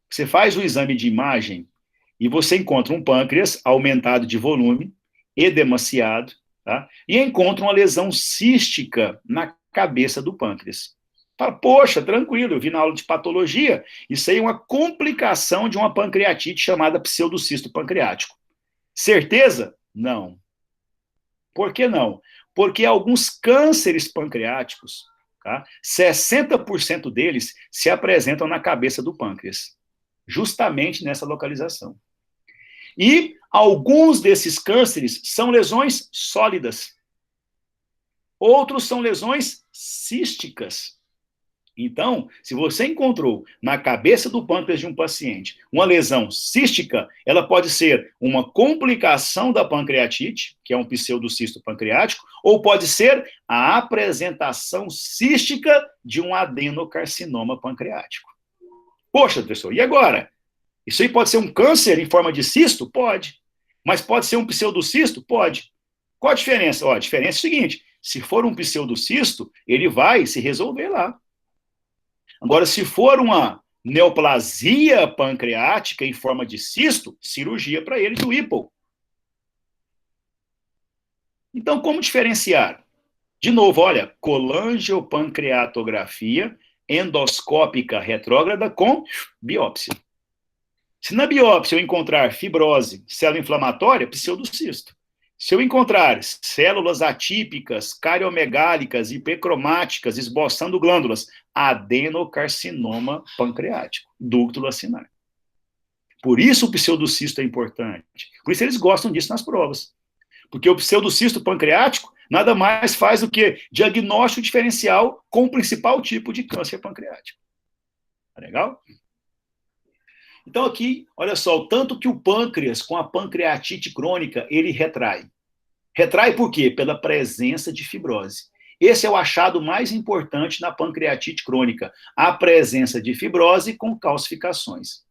Você faz o exame de imagem e você encontra um pâncreas aumentado de volume, edemaciado, tá? E encontra uma lesão cística na cabeça do pâncreas. Fala, poxa, tranquilo, eu vi na aula de patologia, isso aí é uma complicação de uma pancreatite chamada pseudocisto pancreático. Certeza? Não. Por que não? Porque alguns cânceres pancreáticos, tá, 60% deles se apresentam na cabeça do pâncreas, justamente nessa localização. E alguns desses cânceres são lesões sólidas. Outros são lesões císticas. Então, se você encontrou na cabeça do pâncreas de um paciente uma lesão cística, ela pode ser uma complicação da pancreatite, que é um pseudocisto pancreático, ou pode ser a apresentação cística de um adenocarcinoma pancreático. Poxa, professor, e agora? Isso aí pode ser um câncer em forma de cisto? Pode. Mas pode ser um pseudocisto? Pode. Qual a diferença? Ó, a diferença é a seguinte, se for um pseudocisto, ele vai se resolver lá. Agora, se for uma neoplasia pancreática em forma de cisto, cirurgia para ele do Whipple. Então, como diferenciar? De novo, olha, colangiopancreatografia endoscópica retrógrada com biópsia. Se na biópsia eu encontrar fibrose, célula inflamatória, pseudocisto. Se eu encontrar células atípicas, cariomegálicas, hipercromáticas, esboçando glândulas, adenocarcinoma pancreático, ducto lacinar. Por isso o pseudocisto é importante. Por isso eles gostam disso nas provas. Porque o pseudocisto pancreático nada mais faz do que diagnóstico diferencial com o principal tipo de câncer pancreático. Tá legal? Então aqui, olha só, o tanto que o pâncreas com a pancreatite crônica, ele retrai. Retrai por quê? Pela presença de fibrose. Esse é o achado mais importante na pancreatite crônica, a presença de fibrose com calcificações.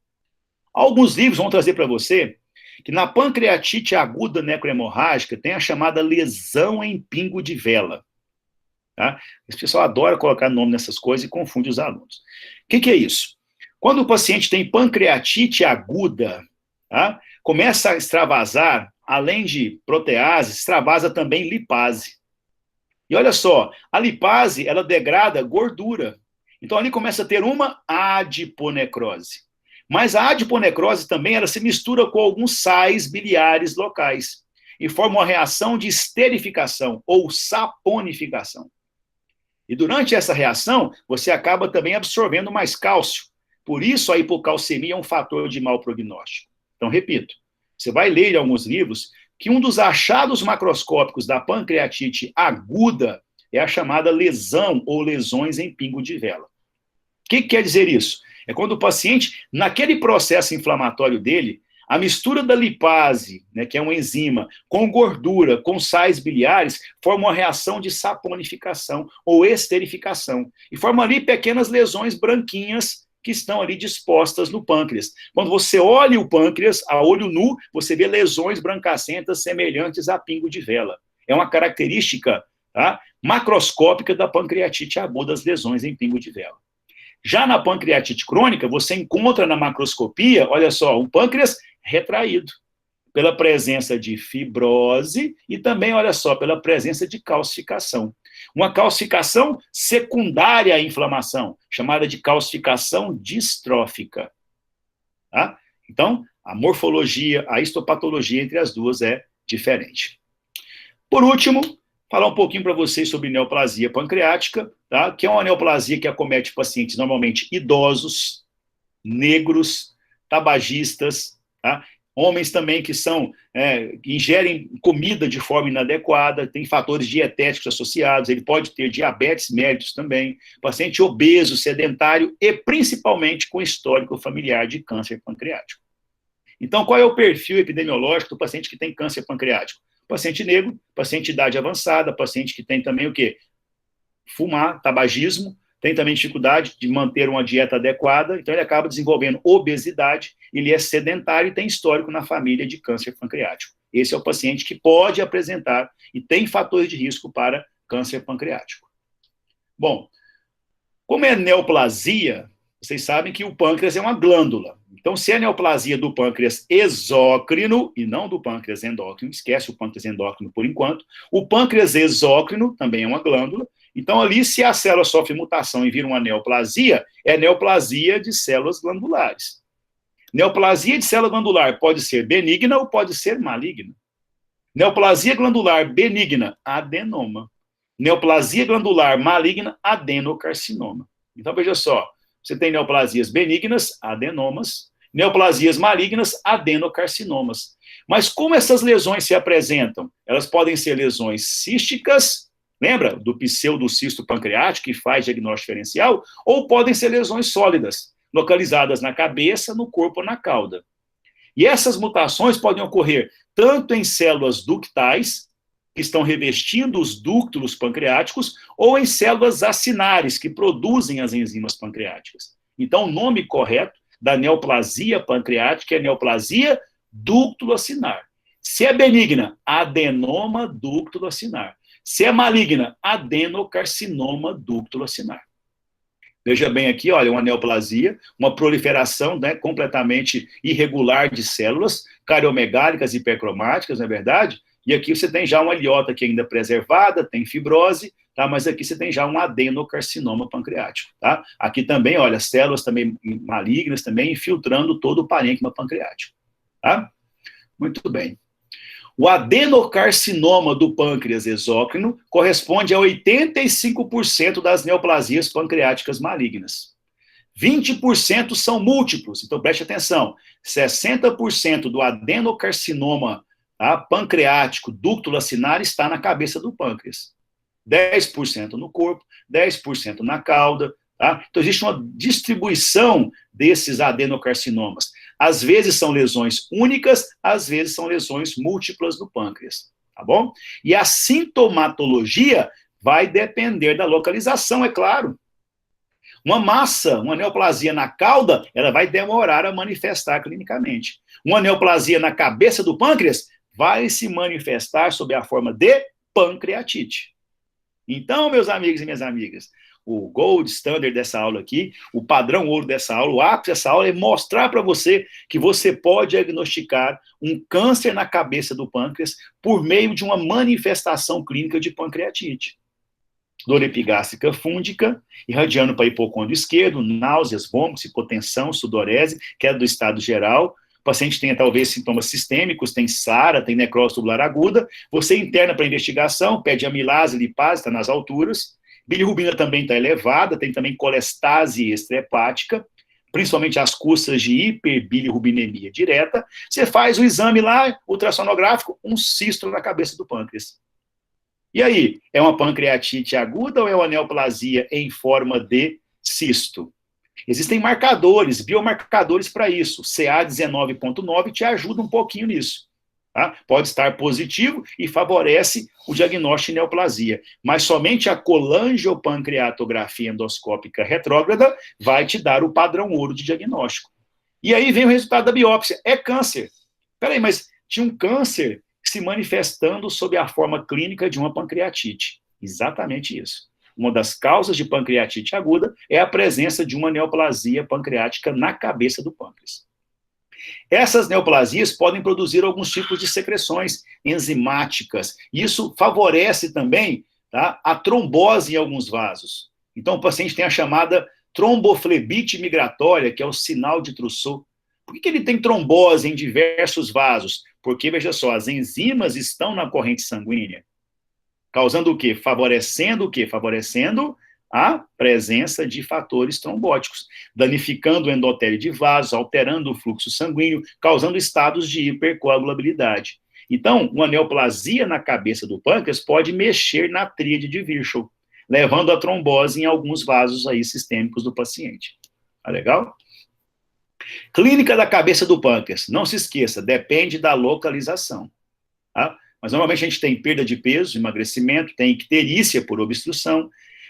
Alguns livros vão trazer para você que na pancreatite aguda necrohemorrágica tem a chamada lesão em pingo de vela. Tá? Esse pessoal adora colocar nome nessas coisas e confunde os alunos. O que é isso? Quando o paciente tem pancreatite aguda, tá, começa a extravasar, além de protease, extravasa também lipase. E olha só, a lipase, ela degrada gordura. Então, ali começa a ter uma adiponecrose. Mas a adiponecrose também, ela se mistura com alguns sais biliares locais e forma uma reação de esterificação ou saponificação. E durante essa reação, você acaba também absorvendo mais cálcio. Por isso, a hipocalcemia é um fator de mau prognóstico. Então, repito, você vai ler em alguns livros que um dos achados macroscópicos da pancreatite aguda é a chamada lesão ou lesões em pingo de vela. O que quer dizer isso? É quando o paciente, naquele processo inflamatório dele, a mistura da lipase, né, que é uma enzima, com gordura, com sais biliares, forma uma reação de saponificação ou esterificação. E forma ali pequenas lesões branquinhas que estão ali dispostas no pâncreas. Quando você olha o pâncreas, a olho nu, você vê lesões brancacentas semelhantes a pingo de vela. É uma característica, tá, macroscópica da pancreatite aguda, as lesões em pingo de vela. Já na pancreatite crônica, você encontra na macroscopia, olha só, um pâncreas retraído, pela presença de fibrose e também, olha só, pela presença de calcificação. Uma calcificação secundária à inflamação, chamada de calcificação distrófica. Tá? Então, a morfologia, a histopatologia entre as duas é diferente. Por último, falar um pouquinho para vocês sobre neoplasia pancreática, tá? Que é uma neoplasia que acomete pacientes normalmente idosos, negros, tabagistas, tá? Homens também que que ingerem comida de forma inadequada, tem fatores dietéticos associados, ele pode ter diabetes mellitus também, paciente obeso, sedentário e principalmente com histórico familiar de câncer pancreático. Então, qual é o perfil epidemiológico do paciente que tem câncer pancreático? Paciente negro, paciente de idade avançada, paciente que tem também o quê? Fumar, tabagismo, tem também dificuldade de manter uma dieta adequada, então ele acaba desenvolvendo obesidade, ele é sedentário e tem histórico na família de câncer pancreático. Esse é o paciente que pode apresentar e tem fatores de risco para câncer pancreático. Bom, como é neoplasia, vocês sabem que o pâncreas é uma glândula. Então, se é neoplasia do pâncreas exócrino e não do pâncreas endócrino, esquece o pâncreas endócrino por enquanto, o pâncreas exócrino também é uma glândula. Então, ali, se a célula sofre mutação e vira uma neoplasia, é neoplasia de células glandulares. Neoplasia de célula glandular pode ser benigna ou pode ser maligna. Neoplasia glandular benigna, adenoma. Neoplasia glandular maligna, adenocarcinoma. Então, veja só, você tem neoplasias benignas, adenomas, neoplasias malignas, adenocarcinomas. Mas como essas lesões se apresentam? Elas podem ser lesões císticas, lembra do pseudocisto pancreático que faz diagnóstico diferencial? Ou podem ser lesões sólidas, localizadas na cabeça, no corpo ou na cauda. E essas mutações podem ocorrer tanto em células ductais, que estão revestindo os dúctulos pancreáticos, ou em células acinares, que produzem as enzimas pancreáticas. Então, o nome correto da neoplasia pancreática é neoplasia dúctulo-acinar. Se é benigna, adenoma dúctulo-acinar. Se é maligna, adenocarcinoma dúctulo-acinar. Veja bem aqui, olha, uma neoplasia, uma proliferação, né, completamente irregular de células, cariomegálicas hipercromáticas, não é verdade? E aqui você tem já uma ilhota aqui ainda preservada, tem fibrose, tá? Mas aqui você tem já um adenocarcinoma pancreático, tá? Aqui também, olha, células também malignas, também infiltrando todo o parênquima pancreático, tá? Muito bem. O adenocarcinoma do pâncreas exócrino corresponde a 85% das neoplasias pancreáticas malignas. 20% são múltiplos, então preste atenção, 60% do adenocarcinoma, tá, pancreático ductulo-acinar está na cabeça do pâncreas. 10% no corpo, 10% na cauda, tá? Então existe uma distribuição desses adenocarcinomas. Às vezes são lesões únicas, às vezes são lesões múltiplas do pâncreas, tá bom? E a sintomatologia vai depender da localização, é claro. Uma massa, uma neoplasia na cauda, ela vai demorar a manifestar clinicamente. Uma neoplasia na cabeça do pâncreas vai se manifestar sob a forma de pancreatite. Então, meus amigos e minhas amigas, o gold standard dessa aula aqui, o padrão ouro dessa aula, o ápice dessa aula é mostrar para você que você pode diagnosticar um câncer na cabeça do pâncreas por meio de uma manifestação clínica de pancreatite. Dor epigástrica fúndica, irradiando para hipocôndrio esquerdo, náuseas, vômitos, hipotensão, sudorese, queda do estado geral. O paciente tem talvez sintomas sistêmicos, tem SARA, tem necrose tubular aguda. Você interna para investigação, pede amilase, lipase, está nas alturas. Bilirrubina também está elevada, tem também colestase extrahepática, principalmente às custas de hiperbilirrubinemia direta. Você faz o exame lá, ultrassonográfico, um cisto na cabeça do pâncreas. E aí, é uma pancreatite aguda ou é uma neoplasia em forma de cisto? Existem marcadores, biomarcadores para isso. CA19.9 te ajuda um pouquinho nisso. Tá? Pode estar positivo e favorece o diagnóstico de neoplasia. Mas somente a colangiopancreatografia endoscópica retrógrada vai te dar o padrão ouro de diagnóstico. E aí vem o resultado da biópsia. É câncer. Peraí, mas tinha um câncer se manifestando sob a forma clínica de uma pancreatite. Exatamente isso. Uma das causas de pancreatite aguda é a presença de uma neoplasia pancreática na cabeça do pâncreas. Essas neoplasias podem produzir alguns tipos de secreções enzimáticas. Isso favorece também, tá, a trombose em alguns vasos. Então, o paciente tem a chamada tromboflebite migratória, que é o sinal de Trousseau. Por que ele tem trombose em diversos vasos? Porque, veja só, as enzimas estão na corrente sanguínea. Causando o quê? Favorecendo o quê? Favorecendo a presença de fatores trombóticos, danificando o endotélio de vasos, alterando o fluxo sanguíneo, causando estados de hipercoagulabilidade. Então, uma neoplasia na cabeça do pâncreas pode mexer na tríade de Virchow, levando a trombose em alguns vasos aí sistêmicos do paciente. Tá legal? Clínica da cabeça do pâncreas, não se esqueça, depende da localização. Tá? Mas normalmente a gente tem perda de peso, emagrecimento, tem icterícia por obstrução,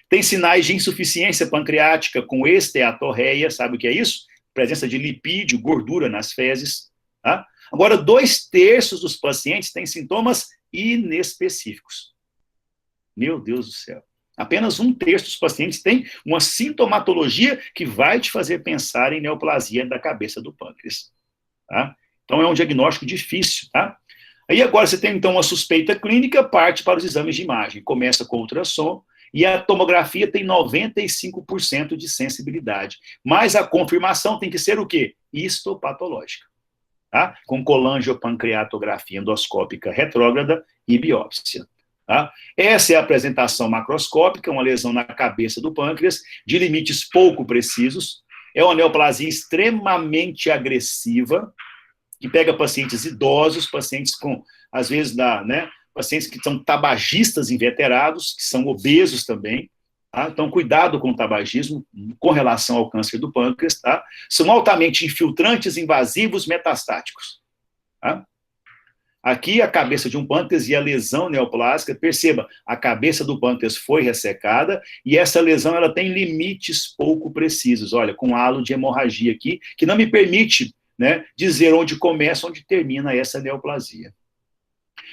tem sinais de insuficiência pancreática com esteatorreia, sabe o que é isso? Presença de lipídio, gordura nas fezes. Tá? Agora, 2/3 dos pacientes têm sintomas inespecíficos. Meu Deus do céu. Apenas 1/3 dos pacientes têm uma sintomatologia que vai te fazer pensar em neoplasia da cabeça do pâncreas. Tá? Então, é um diagnóstico difícil. Tá? Aí agora você tem, então, uma suspeita clínica, parte para os exames de imagem. Começa com ultrassom, e a tomografia tem 95% de sensibilidade. Mas a confirmação tem que ser o quê? Histopatológica. tá? Com colangiopancreatografia endoscópica retrógrada e biópsia. Tá? Essa é a apresentação macroscópica, uma lesão na cabeça do pâncreas, de limites pouco precisos. É uma neoplasia extremamente agressiva, que pega pacientes idosos, pacientes com, às vezes, pacientes que são tabagistas inveterados, que são obesos também. Tá? Então, cuidado com o tabagismo com relação ao câncer do pâncreas. Tá? São altamente infiltrantes, invasivos, metastáticos. Tá? Aqui a cabeça de um pâncreas e a lesão neoplásica, perceba, a cabeça do pâncreas foi ressecada e essa lesão ela tem limites pouco precisos, olha, com halo de hemorragia aqui, que não me permite, né, dizer onde começa, onde termina essa neoplasia.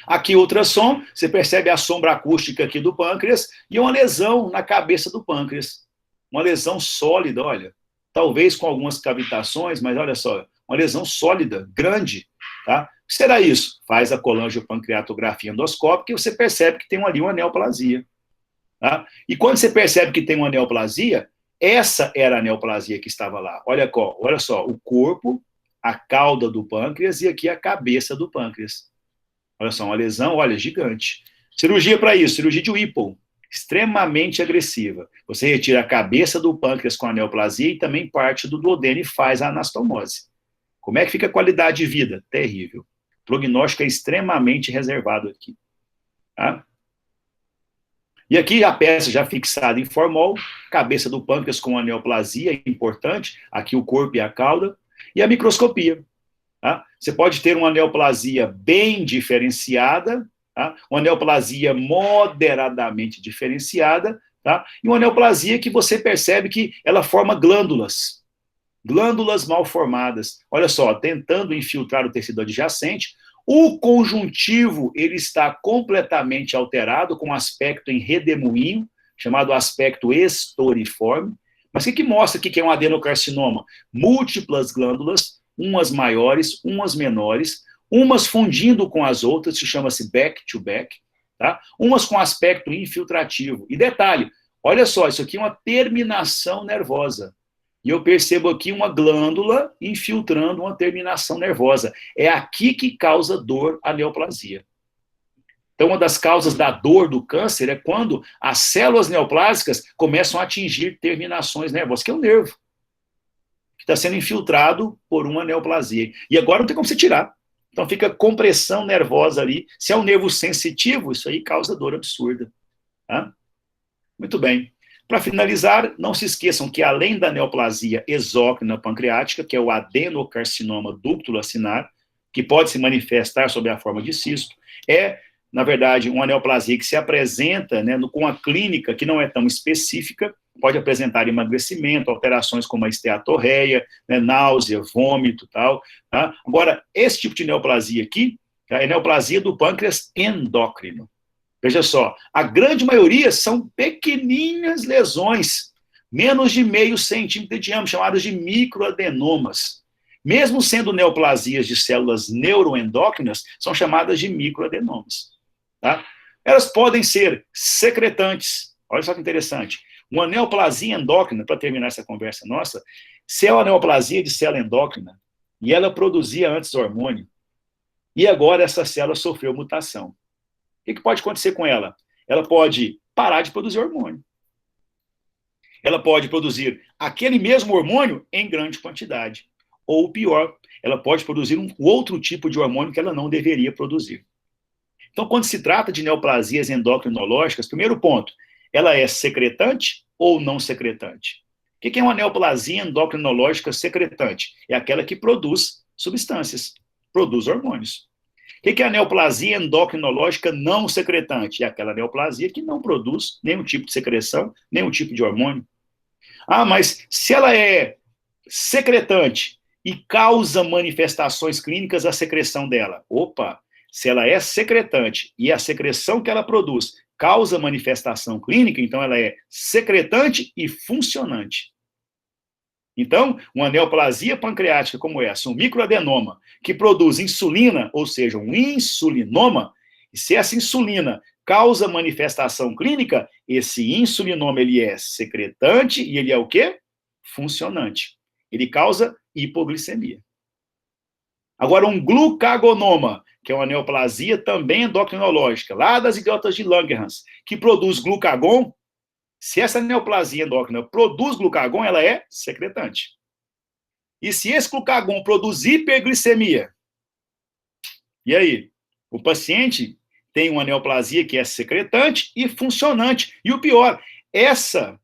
Aqui ultrassom, você percebe a sombra acústica aqui do pâncreas e uma lesão na cabeça do pâncreas, uma lesão sólida, olha, talvez com algumas cavitações, mas olha só, uma lesão sólida, grande, tá? O que será isso? Faz a colangiopancreatografia endoscópica e você percebe que tem ali uma neoplasia. Tá? E quando você percebe que tem uma neoplasia, essa era a neoplasia que estava lá. Olha só, o corpo, a cauda do pâncreas e aqui a cabeça do pâncreas. Olha só, uma lesão, olha, gigante. Cirurgia para isso, cirurgia de Whipple, extremamente agressiva. Você retira a cabeça do pâncreas com a neoplasia e também parte do duodeno e faz a anastomose. Como é que fica a qualidade de vida? Terrível. O prognóstico é extremamente reservado aqui. Tá? E aqui a peça já fixada em formol, cabeça do pâncreas com a neoplasia, importante, aqui o corpo e a cauda, e a microscopia. Tá? Você pode ter uma neoplasia bem diferenciada, tá? Uma neoplasia moderadamente diferenciada, tá? E uma neoplasia que você percebe que ela forma glândulas mal formadas. Olha só, tentando infiltrar o tecido adjacente, o conjuntivo ele está completamente alterado, com aspecto em redemoinho, chamado aspecto estoriforme. Mas o que mostra aqui que é um adenocarcinoma? Múltiplas glândulas, umas maiores, umas menores, umas fundindo com as outras, chama-se back-to-back, tá? Umas com aspecto infiltrativo. E detalhe, olha só, isso aqui é uma terminação nervosa. E eu percebo aqui uma glândula infiltrando uma terminação nervosa. É aqui que causa dor a neoplasia. Então, uma das causas da dor do câncer é quando as células neoplásicas começam a atingir terminações nervosas, que é o nervo, que está sendo infiltrado por uma neoplasia. E agora não tem como você tirar. Então, fica compressão nervosa ali. Se é um nervo sensitivo, isso aí causa dor absurda. Tá? Muito bem. Para finalizar, não se esqueçam que além da neoplasia exócrina pancreática, que é o adenocarcinoma ducto-lacinar, que pode se manifestar sob a forma de cisto, é, na verdade, uma neoplasia que se apresenta, né, com a clínica que não é tão específica, pode apresentar emagrecimento, alterações como a esteatorreia, né, náusea, vômito, tal. Tá? Agora, esse tipo de neoplasia aqui, tá, é neoplasia do pâncreas endócrino. Veja só, a grande maioria são pequeninas lesões, menos de 0,5 centímetro de diâmetro, chamadas de microadenomas. Mesmo sendo neoplasias de células neuroendócrinas, são chamadas de microadenomas. Tá? Elas podem ser secretantes. Olha só que interessante. Uma neoplasia endócrina, para terminar essa conversa nossa, se é uma neoplasia de célula endócrina, e ela produzia antes hormônio, e agora essa célula sofreu mutação. O que pode acontecer com ela? Ela pode parar de produzir hormônio. Ela pode produzir aquele mesmo hormônio em grande quantidade. Ou pior, ela pode produzir um outro tipo de hormônio que ela não deveria produzir. Então, quando se trata de neoplasias endocrinológicas, primeiro ponto, ela é secretante ou não secretante? O que é uma neoplasia endocrinológica secretante? É aquela que produz substâncias, produz hormônios. O que é a neoplasia endocrinológica não secretante? É aquela neoplasia que não produz nenhum tipo de secreção, nenhum tipo de hormônio. Ah, mas se ela é secretante e causa manifestações clínicas, a secreção dela. Opa, se ela é secretante e a secreção que ela produz causa manifestação clínica, então ela é secretante e funcionante. Então, uma neoplasia pancreática como essa, um microadenoma, que produz insulina, ou seja, um insulinoma, e se essa insulina causa manifestação clínica, esse insulinoma ele é secretante e ele é o quê? Funcionante. Ele causa hipoglicemia. Agora, um glucagonoma, que é uma neoplasia também endocrinológica, lá das idiotas de Langerhans, que produz glucagon, se essa neoplasia endócrina produz glucagon, ela é secretante. E se esse glucagon produz hiperglicemia, e aí? O paciente tem uma neoplasia que é secretante e funcionante. E o pior, essa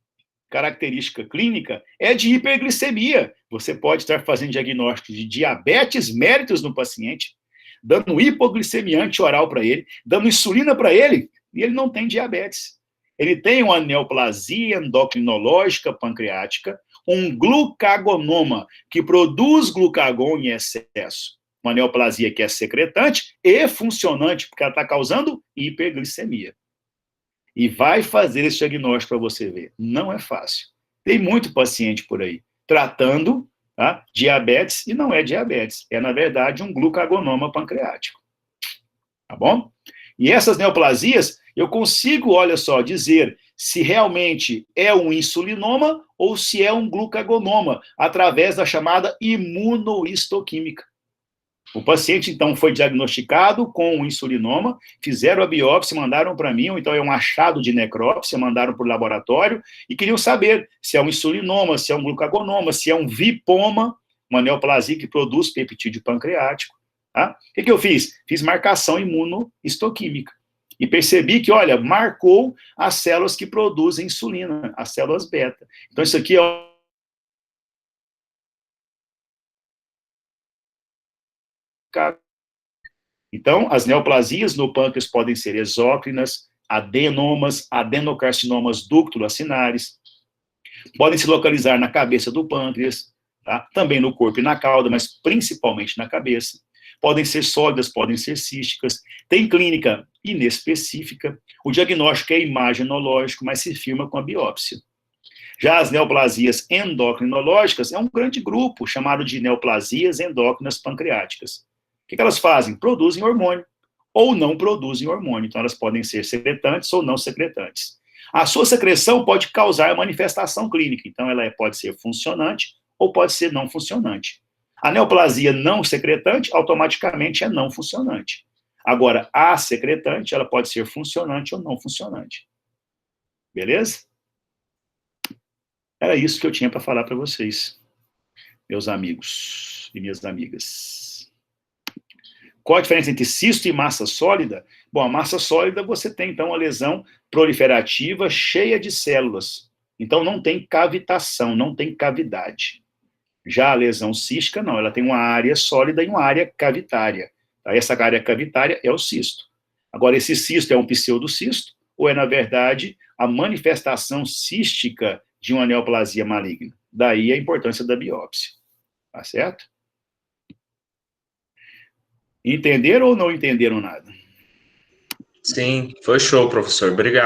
característica clínica é de hiperglicemia. Você pode estar fazendo diagnóstico de diabetes mellitus no paciente, dando hipoglicemia antioral para ele, dando insulina para ele, e ele não tem diabetes. Ele tem uma neoplasia endocrinológica pancreática, um glucagonoma, que produz glucagon em excesso. Uma neoplasia que é secretante e funcionante, porque ela está causando hiperglicemia. E vai fazer esse diagnóstico para você ver. Não é fácil. Tem muito paciente por aí tratando, tá, diabetes, e não é diabetes. É, na verdade, um glucagonoma pancreático. Tá bom? E essas neoplasias, eu consigo, olha só, dizer se realmente é um insulinoma ou se é um glucagonoma, através da chamada imunohistoquímica. O paciente, então, foi diagnosticado com um insulinoma, fizeram a biópsia, mandaram para mim, ou então é um achado de necrópsia, mandaram para o laboratório, e queriam saber se é um insulinoma, se é um glucagonoma, se é um vipoma, uma neoplasia que produz peptídeo pancreático. Tá? O que eu fiz? Fiz marcação imunohistoquímica. E percebi que, olha, marcou as células que produzem insulina, as células beta. Então, isso aqui é Então, as neoplasias no pâncreas podem ser exócrinas, adenomas, adenocarcinomas ducto-acinares, podem se localizar na cabeça do pâncreas, tá? Também no corpo e na cauda, mas principalmente na cabeça. Podem ser sólidas, podem ser císticas. Tem clínica inespecífica. O diagnóstico é imagenológico, mas se firma com a biópsia. Já as neoplasias endocrinológicas é um grande grupo chamado de neoplasias endócrinas pancreáticas. O que elas fazem? Produzem hormônio, ou não produzem hormônio. Então, elas podem ser secretantes ou não secretantes. A sua secreção pode causar manifestação clínica. Então, ela pode ser funcionante ou pode ser não funcionante. A neoplasia não secretante, automaticamente, é não funcionante. Agora, a secretante, ela pode ser funcionante ou não funcionante. Beleza? Era isso que eu tinha para falar para vocês, meus amigos e minhas amigas. Qual a diferença entre cisto e massa sólida? Bom, a massa sólida você tem, então, uma lesão proliferativa cheia de células. Então, não tem cavitação, não tem cavidade. Já a lesão cística, não, ela tem uma área sólida e uma área cavitária. Essa área cavitária é o cisto. Agora, esse cisto é um pseudocisto ou é, na verdade, a manifestação cística de uma neoplasia maligna? Daí a importância da biópsia. Tá certo? Entenderam ou não entenderam nada? Sim, foi show, professor. Obrigado.